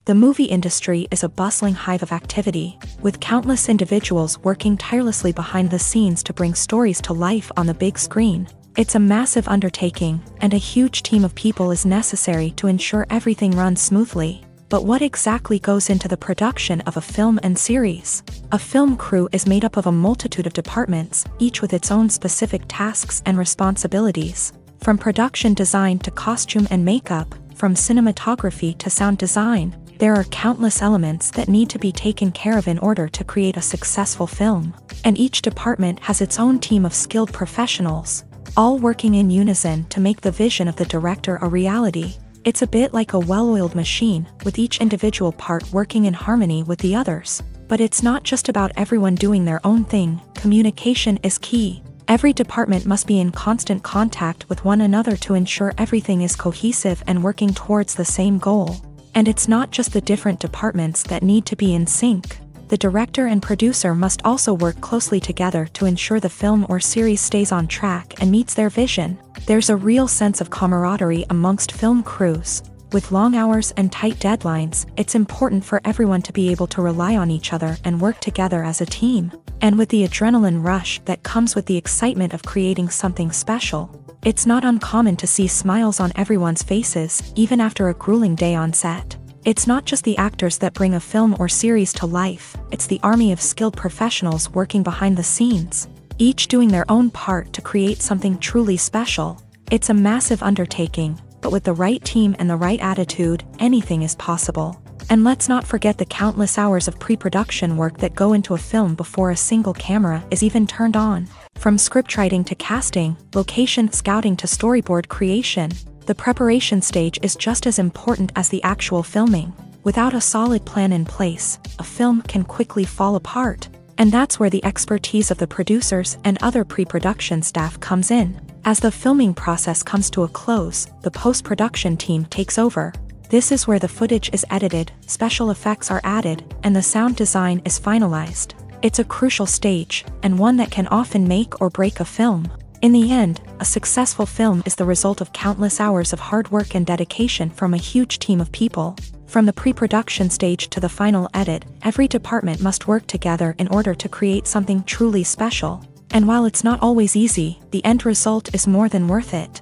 The movie industry is a bustling hive of activity, with countless individuals working tirelessly behind the scenes to bring stories to life on the big screen. It's a massive undertaking, and a huge team of people is necessary to ensure everything runs smoothly. But what exactly goes into the production of a film and series? A film crew is made up of a multitude of departments, each with its own specific tasks and responsibilities. From production design to costume and makeup, from cinematography to sound design, There are countless elements that need to be taken care of in order to create a successful film, and each department has its own team of skilled professionals, all working in unison to make the vision of the director a reality. It's a bit like a well-oiled machine, with each individual part working in harmony with the others. But it's not just about everyone doing their own thing. Communication is key. Every department must be in constant contact with one another to ensure everything is cohesive and working towards the same goal. And it's not just the different departments that need to be in sync. The director and producer must also work closely together to ensure the film or series stays on track and meets their vision. There's a real sense of camaraderie amongst film crews. With long hours and tight deadlines, it's important for everyone to be able to rely on each other and work together as a team. And with the adrenaline rush that comes with the excitement of creating something special, it's not uncommon to see smiles on everyone's faces, even after a grueling day on set. It's not just the actors that bring a film or series to life, it's the army of skilled professionals working behind the scenes, each doing their own part to create something truly special. It's a massive undertaking, but with the right team and the right attitude, anything is possible. And let's not forget the countless hours of pre-production work that go into a film before a single camera is even turned on. From scriptwriting to casting, location scouting to storyboard creation, the preparation stage is just as important as the actual filming. Without a solid plan in place, a film can quickly fall apart. And that's where the expertise of the producers and other pre-production staff comes in. As the filming process comes to a close, the post-production team takes over. This is where the footage is edited, special effects are added, and the sound design is finalized. It's a crucial stage, and one that can often make or break a film. In the end, a successful film is the result of countless hours of hard work and dedication from a huge team of people. From the pre-production stage to the final edit, every department must work together in order to create something truly special. And while it's not always easy, the end result is more than worth it.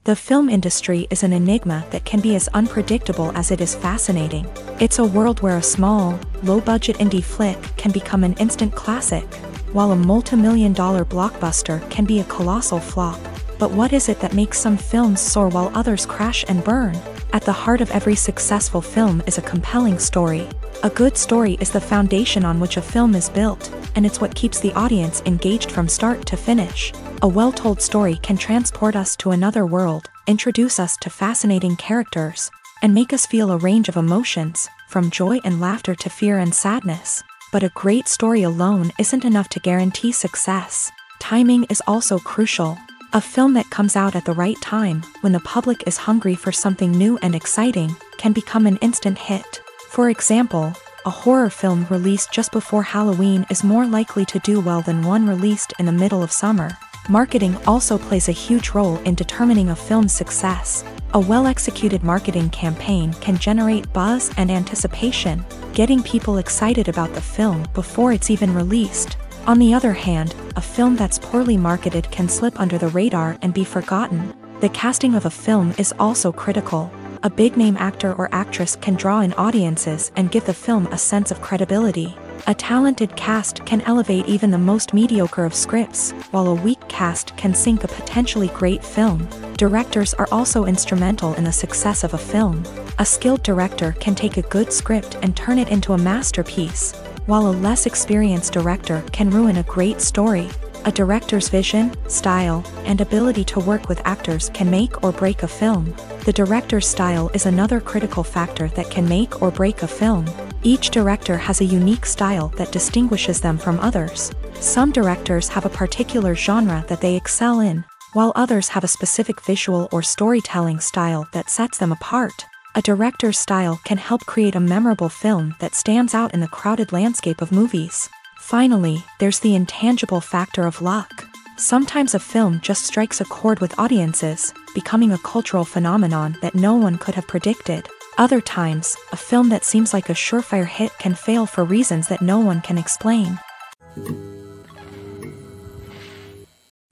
The film industry is an enigma that can be as unpredictable as it is fascinating. It's a world where a small, low-budget indie flick can become an instant classic, while a multi-million-dollar blockbuster can be a colossal flop. But what is it that makes some films soar while others crash and burn? At the heart of every successful film is a compelling story. A good story is the foundation on which a film is built, and it's what keeps the audience engaged from start to finish. A well-told story can transport us to another world, introduce us to fascinating characters, and make us feel a range of emotions, from joy and laughter to fear and sadness. But a great story alone isn't enough to guarantee success. Timing is also crucial. A film that comes out at the right time, when the public is hungry for something new and exciting, can become an instant hit. For example, a horror film released just before Halloween is more likely to do well than one released in the middle of summer. Marketing also plays a huge role in determining a film's success. A well-executed marketing campaign can generate buzz and anticipation, getting people excited about the film before it's even released. On the other hand, a film that's poorly marketed can slip under the radar and be forgotten. The casting of a film is also critical. A big-name actor or actress can draw in audiences and give the film a sense of credibility. A talented cast can elevate even the most mediocre of scripts, while a weak cast can sink a potentially great film. Directors are also instrumental in the success of a film. A skilled director can take a good script and turn it into a masterpiece, while a less experienced director can ruin a great story. A director's vision, style, and ability to work with actors can make or break a film. The director's style is another critical factor that can make or break a film. Each director has a unique style that distinguishes them from others. Some directors have a particular genre that they excel in, while others have a specific visual or storytelling style that sets them apart. A director's style can help create a memorable film that stands out in the crowded landscape of movies. Finally, there's the intangible factor of luck. Sometimes a film just strikes a chord with audiences, becoming a cultural phenomenon that no one could have predicted. Other times, a film that seems like a surefire hit can fail for reasons that no one can explain.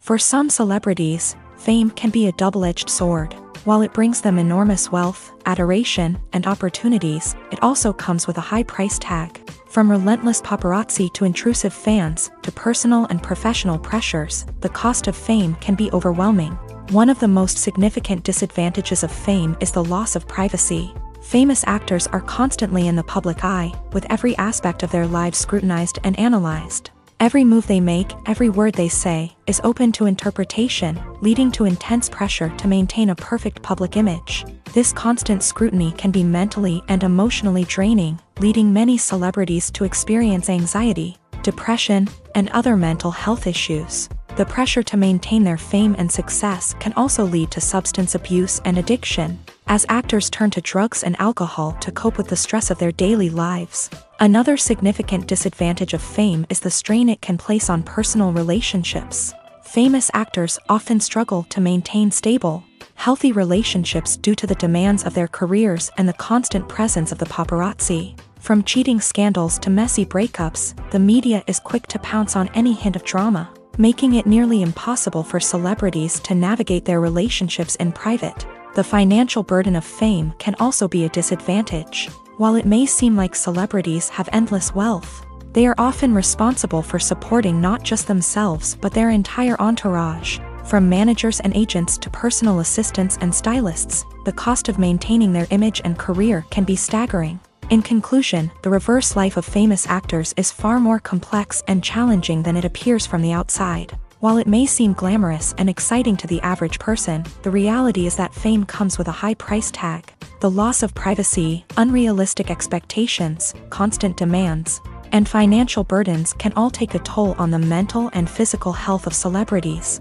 For some celebrities, fame can be a double-edged sword. While it brings them enormous wealth, adoration, and opportunities, it also comes with a high price tag. From relentless paparazzi to intrusive fans, to personal and professional pressures, the cost of fame can be overwhelming. One of the most significant disadvantages of fame is the loss of privacy. Famous actors are constantly in the public eye, with every aspect of their lives scrutinized and analyzed. Every move they make, every word they say, is open to interpretation, leading to intense pressure to maintain a perfect public image. This constant scrutiny can be mentally and emotionally draining, leading many celebrities to experience anxiety, depression, and other mental health issues. The pressure to maintain their fame and success can also lead to substance abuse and addiction, as actors turn to drugs and alcohol to cope with the stress of their daily lives. Another significant disadvantage of fame is the strain it can place on personal relationships. Famous actors often struggle to maintain stable, healthy relationships due to the demands of their careers and the constant presence of the paparazzi. From cheating scandals to messy breakups, the media is quick to pounce on any hint of drama, making it nearly impossible for celebrities to navigate their relationships in private. The financial burden of fame can also be a disadvantage. While it may seem like celebrities have endless wealth, they are often responsible for supporting not just themselves but their entire entourage. From managers and agents to personal assistants and stylists, the cost of maintaining their image and career can be staggering. In conclusion, the reverse life of famous actors is far more complex and challenging than it appears from the outside. While it may seem glamorous and exciting to the average person, the reality is that fame comes with a high price tag. The loss of privacy, unrealistic expectations, constant demands, and financial burdens can all take a toll on the mental and physical health of celebrities.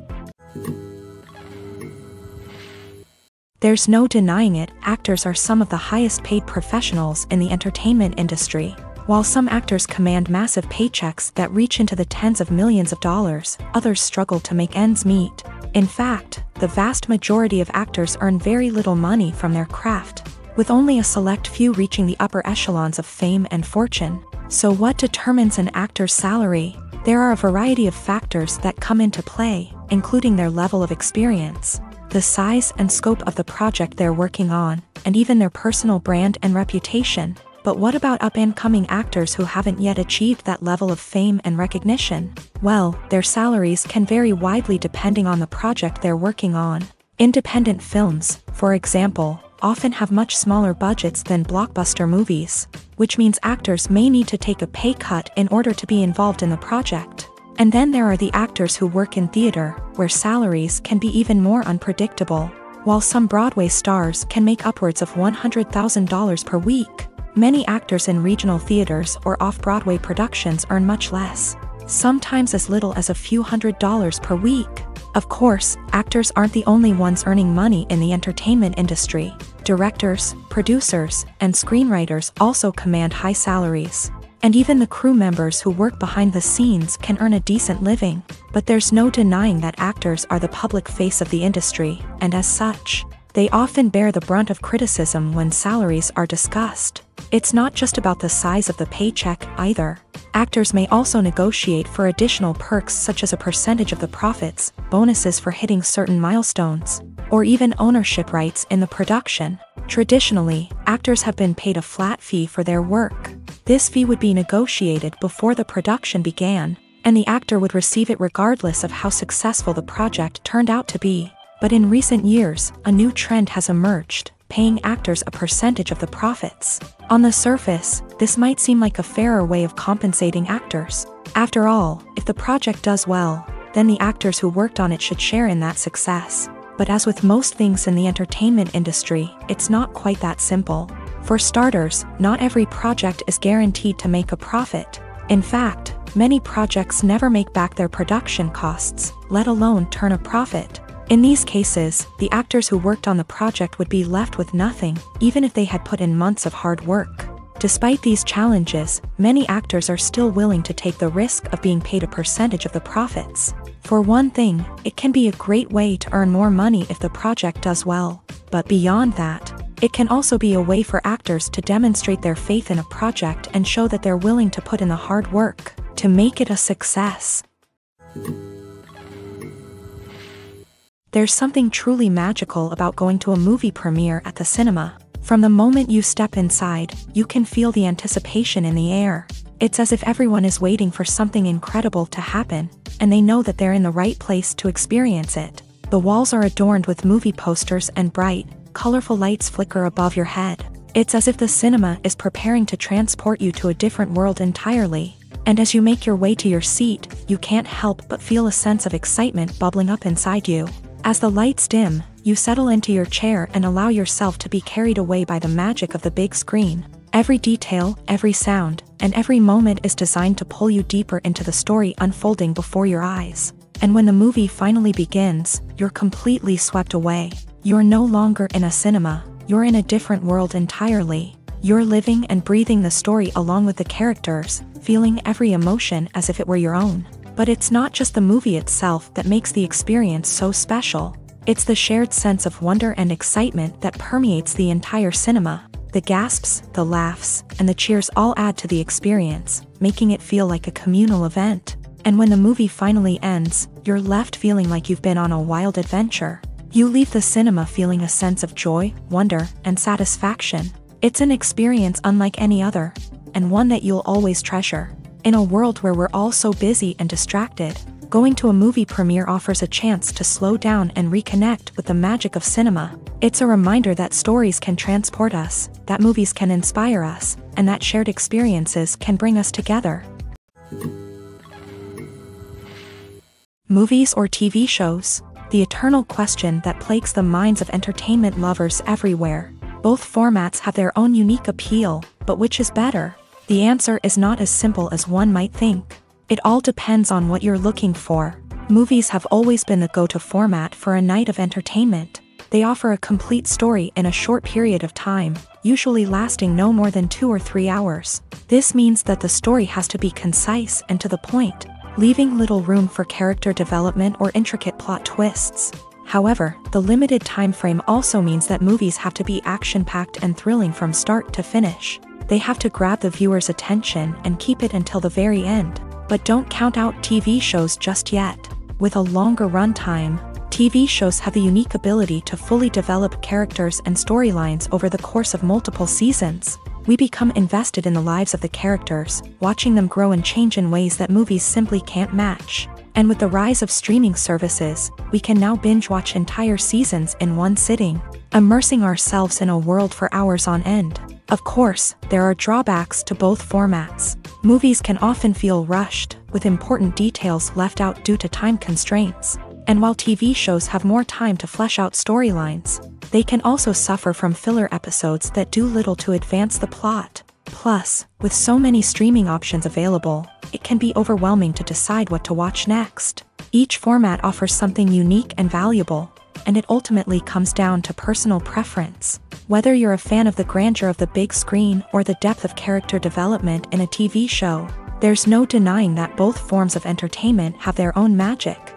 There's no denying it, actors are some of the highest paid professionals in the entertainment industry. While some actors command massive paychecks that reach into the tens of millions of dollars, others struggle to make ends meet. In fact, the vast majority of actors earn very little money from their craft, with only a select few reaching the upper echelons of fame and fortune. So what determines an actor's salary? There are a variety of factors that come into play, including their level of experience, the size and scope of the project they're working on, and even their personal brand and reputation. But what about up-and-coming actors who haven't yet achieved that level of fame and recognition? Well, their salaries can vary widely depending on the project they're working on. Independent films, for example, often have much smaller budgets than blockbuster movies, which means actors may need to take a pay cut in order to be involved in the project. And then there are the actors who work in theater, where salaries can be even more unpredictable. While some Broadway stars can make upwards of $100,000 per week, many actors in regional theaters or off-Broadway productions earn much less, sometimes as little as a few $100s per week. Of course, actors aren't the only ones earning money in the entertainment industry. Directors, producers, and screenwriters also command high salaries. And even the crew members who work behind the scenes can earn a decent living. But there's no denying that actors are the public face of the industry, and as such, they often bear the brunt of criticism when salaries are discussed. It's not just about the size of the paycheck, either. Actors may also negotiate for additional perks such as a percentage of the profits, bonuses for hitting certain milestones, or even ownership rights in the production. Traditionally, actors have been paid a flat fee for their work. This fee would be negotiated before the production began, and the actor would receive it regardless of how successful the project turned out to be. But in recent years, a new trend has emerged, paying actors a percentage of the profits. On the surface, this might seem like a fairer way of compensating actors. After all, if the project does well, then the actors who worked on it should share in that success. But as with most things in the entertainment industry, it's not quite that simple. For starters, not every project is guaranteed to make a profit. In fact, many projects never make back their production costs, let alone turn a profit. In these cases, the actors who worked on the project would be left with nothing, even if they had put in months of hard work. Despite these challenges, many actors are still willing to take the risk of being paid a percentage of the profits. For one thing, it can be a great way to earn more money if the project does well. But beyond that, it can also be a way for actors to demonstrate their faith in a project and show that they're willing to put in the hard work to make it a success. There's something truly magical about going to a movie premiere at the cinema. From the moment you step inside, you can feel the anticipation in the air. It's as if everyone is waiting for something incredible to happen, and they know that they're in the right place to experience it. The walls are adorned with movie posters and bright, colorful lights flicker above your head. It's as if the cinema is preparing to transport you to a different world entirely. And as you make your way to your seat, you can't help but feel a sense of excitement bubbling up inside you. As the lights dim, you settle into your chair and allow yourself to be carried away by the magic of the big screen. Every detail, every sound, and every moment is designed to pull you deeper into the story unfolding before your eyes. And when the movie finally begins, you're completely swept away. You're no longer in a cinema, you're in a different world entirely. You're living and breathing the story along with the characters, feeling every emotion as if it were your own. But it's not just the movie itself that makes the experience so special. It's the shared sense of wonder and excitement that permeates the entire cinema. The gasps, the laughs, and the cheers all add to the experience, making it feel like a communal event. And when the movie finally ends, you're left feeling like you've been on a wild adventure. You leave the cinema feeling a sense of joy, wonder, and satisfaction. It's an experience unlike any other, and one that you'll always treasure. In a world where we're all so busy and distracted, going to a movie premiere offers a chance to slow down and reconnect with the magic of cinema. It's a reminder that stories can transport us, that movies can inspire us, and that shared experiences can bring us together. Movies or TV shows? The eternal question that plagues the minds of entertainment lovers everywhere. Both formats have their own unique appeal, but which is better? The answer is not as simple as one might think. It all depends on what you're looking for. Movies have always been the go-to format for a night of entertainment. They offer a complete story in a short period of time, usually lasting no more than 2 or 3 hours. This means that the story has to be concise and to the point, leaving little room for character development or intricate plot twists. However, the limited time frame also means that movies have to be action-packed and thrilling from start to finish. They have to grab the viewer's attention and keep it until the very end. But don't count out TV shows just yet. With a longer runtime, TV shows have the unique ability to fully develop characters and storylines over the course of multiple seasons. We become invested in the lives of the characters, watching them grow and change in ways that movies simply can't match. And with the rise of streaming services, we can now binge-watch entire seasons in one sitting, immersing ourselves in a world for hours on end. Of course, there are drawbacks to both formats. Movies can often feel rushed, with important details left out due to time constraints. And while TV shows have more time to flesh out storylines, they can also suffer from filler episodes that do little to advance the plot. Plus, with so many streaming options available, it can be overwhelming to decide what to watch next. Each format offers something unique and valuable, and it ultimately comes down to personal preference. Whether you're a fan of the grandeur of the big screen or the depth of character development in a TV show, there's no denying that both forms of entertainment have their own magic.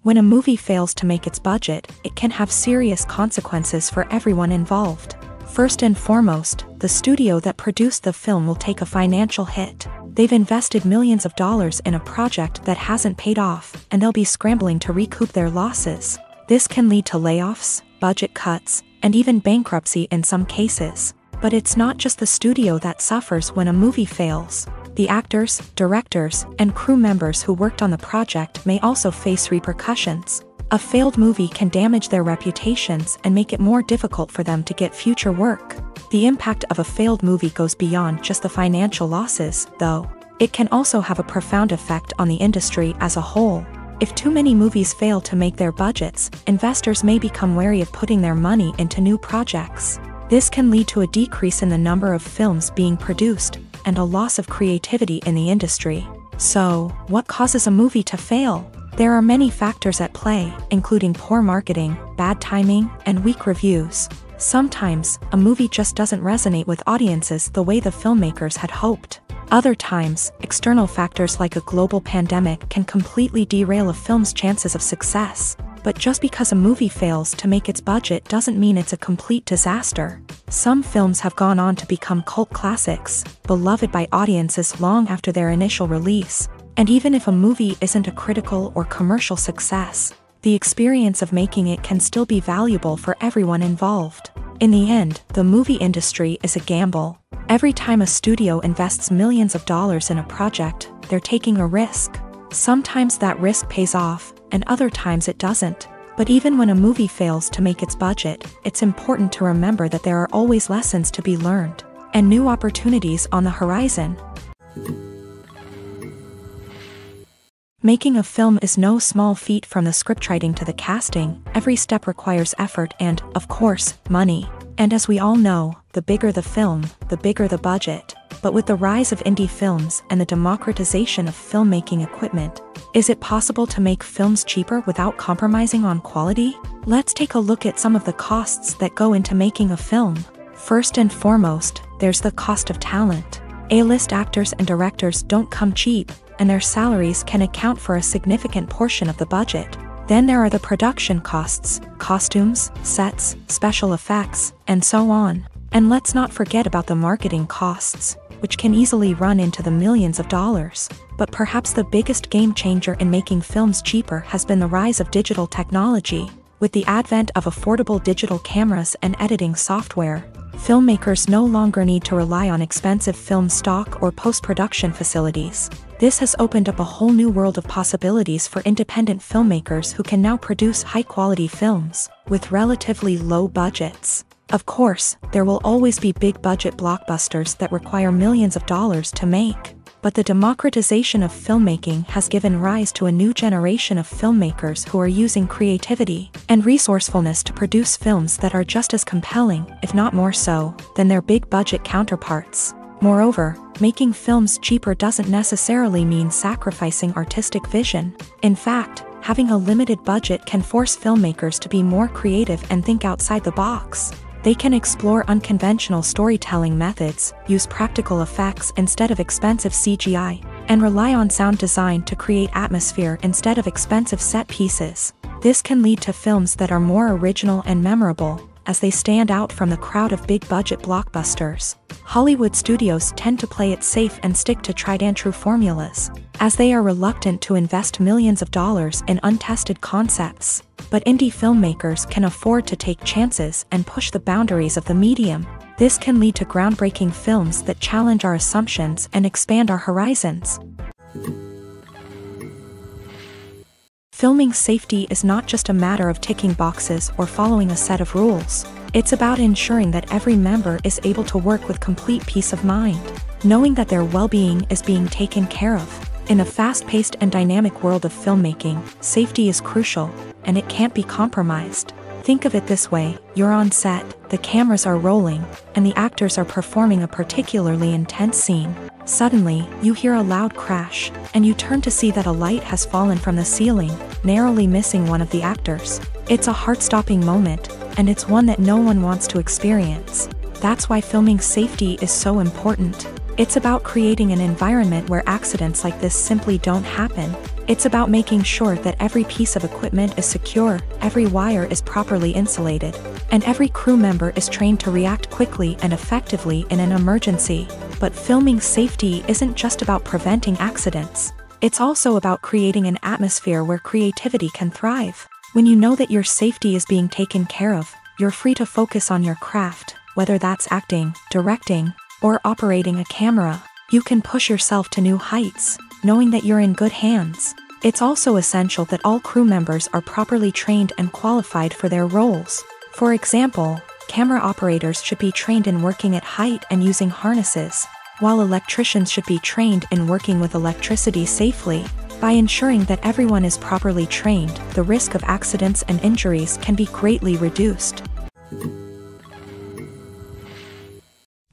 When a movie fails to make its budget, it can have serious consequences for everyone involved. First and foremost, the studio that produced the film will take a financial hit. They've invested millions of dollars in a project that hasn't paid off, and they'll be scrambling to recoup their losses. This can lead to layoffs, budget cuts, and even bankruptcy in some cases. But it's not just the studio that suffers when a movie fails. The actors, directors, and crew members who worked on the project may also face repercussions. A failed movie can damage their reputations and make it more difficult for them to get future work. The impact of a failed movie goes beyond just the financial losses, though. It can also have a profound effect on the industry as a whole. If too many movies fail to make their budgets, investors may become wary of putting their money into new projects. This can lead to a decrease in the number of films being produced, and a loss of creativity in the industry. So, what causes a movie to fail? There are many factors at play, including poor marketing, bad timing, and weak reviews. Sometimes, a movie just doesn't resonate with audiences the way the filmmakers had hoped. Other times, external factors like a global pandemic can completely derail a film's chances of success. But just because a movie fails to make its budget doesn't mean it's a complete disaster. Some films have gone on to become cult classics, beloved by audiences long after their initial release. And even if a movie isn't a critical or commercial success, the experience of making it can still be valuable for everyone involved. In the end, the movie industry is a gamble. Every time a studio invests millions of dollars in a project, they're taking a risk. Sometimes that risk pays off, and other times it doesn't. But even when a movie fails to make its budget, it's important to remember that there are always lessons to be learned, and new opportunities on the horizon. Making a film is no small feat. From the scriptwriting to the casting, every step requires effort and, of course, money. And as we all know, the bigger the film, the bigger the budget. But with the rise of indie films and the democratization of filmmaking equipment, is it possible to make films cheaper without compromising on quality? Let's take a look at some of the costs that go into making a film. First and foremost, there's the cost of talent. A-list actors and directors don't come cheap, and their salaries can account for a significant portion of the budget. Then there are the production costs, costumes, sets, special effects, and so on. And let's not forget about the marketing costs, which can easily run into the millions of dollars. But perhaps the biggest game changer in making films cheaper has been the rise of digital technology. With the advent of affordable digital cameras and editing software, filmmakers no longer need to rely on expensive film stock or post-production facilities. This has opened up a whole new world of possibilities for independent filmmakers who can now produce high-quality films with relatively low budgets. Of course, there will always be big-budget blockbusters that require millions of dollars to make. But the democratization of filmmaking has given rise to a new generation of filmmakers who are using creativity and resourcefulness to produce films that are just as compelling, if not more so, than their big-budget counterparts. Moreover, making films cheaper doesn't necessarily mean sacrificing artistic vision. In fact, having a limited budget can force filmmakers to be more creative and think outside the box. They can explore unconventional storytelling methods, use practical effects instead of expensive CGI, and rely on sound design to create atmosphere instead of expensive set pieces. This can lead to films that are more original and memorable, as they stand out from the crowd of big-budget blockbusters. Hollywood studios tend to play it safe and stick to tried-and-true formulas, as they are reluctant to invest millions of dollars in untested concepts. But indie filmmakers can afford to take chances and push the boundaries of the medium. This can lead to groundbreaking films that challenge our assumptions and expand our horizons. Filming safety is not just a matter of ticking boxes or following a set of rules. It's about ensuring that every member is able to work with complete peace of mind, knowing that their well-being is being taken care of. In a fast-paced and dynamic world of filmmaking, safety is crucial, and it can't be compromised. Think of it this way: you're on set, the cameras are rolling, and the actors are performing a particularly intense scene. Suddenly, you hear a loud crash, and you turn to see that a light has fallen from the ceiling, narrowly missing one of the actors. It's a heart-stopping moment, and it's one that no one wants to experience. That's why filming safety is so important. It's about creating an environment where accidents like this simply don't happen. It's about making sure that every piece of equipment is secure, every wire is properly insulated, and every crew member is trained to react quickly and effectively in an emergency. But filming safety isn't just about preventing accidents. It's also about creating an atmosphere where creativity can thrive. When you know that your safety is being taken care of, you're free to focus on your craft, whether that's acting, directing, or operating a camera. You can push yourself to new heights, knowing that you're in good hands. It's also essential that all crew members are properly trained and qualified for their roles. For example, camera operators should be trained in working at height and using harnesses, while electricians should be trained in working with electricity safely. By ensuring that everyone is properly trained, the risk of accidents and injuries can be greatly reduced.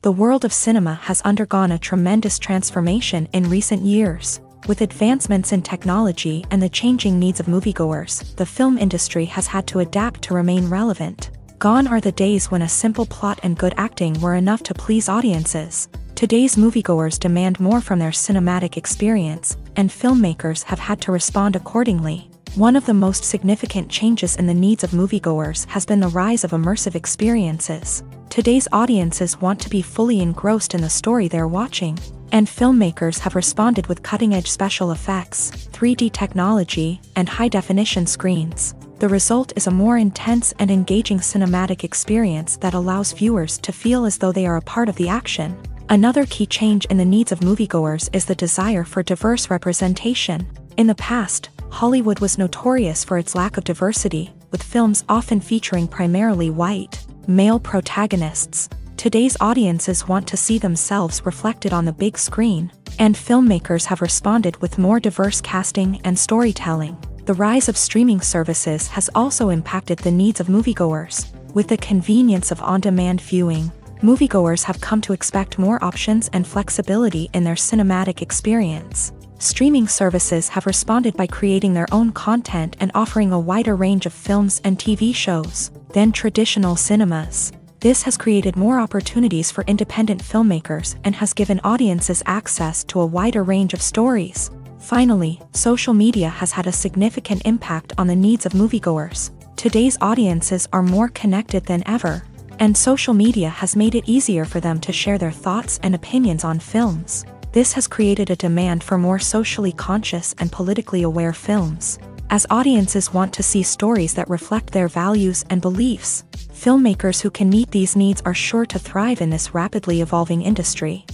The world of cinema has undergone a tremendous transformation in recent years. With advancements in technology and the changing needs of moviegoers, the film industry has had to adapt to remain relevant. Gone are the days when a simple plot and good acting were enough to please audiences. Today's moviegoers demand more from their cinematic experience, and filmmakers have had to respond accordingly. One of the most significant changes in the needs of moviegoers has been the rise of immersive experiences. Today's audiences want to be fully engrossed in the story they're watching, and filmmakers have responded with cutting-edge special effects, 3D technology, and high-definition screens. The result is a more intense and engaging cinematic experience that allows viewers to feel as though they are a part of the action. Another key change in the needs of moviegoers is the desire for diverse representation. In the past, Hollywood was notorious for its lack of diversity, with films often featuring primarily white, male protagonists. Today's audiences want to see themselves reflected on the big screen, and filmmakers have responded with more diverse casting and storytelling. The rise of streaming services has also impacted the needs of moviegoers. With the convenience of on-demand viewing, moviegoers have come to expect more options and flexibility in their cinematic experience. Streaming services have responded by creating their own content and offering a wider range of films and TV shows than traditional cinemas. This has created more opportunities for independent filmmakers and has given audiences access to a wider range of stories. Finally, social media has had a significant impact on the needs of moviegoers. Today's audiences are more connected than ever, and social media has made it easier for them to share their thoughts and opinions on films. This has created a demand for more socially conscious and politically aware films. As audiences want to see stories that reflect their values and beliefs, filmmakers who can meet these needs are sure to thrive in this rapidly evolving industry.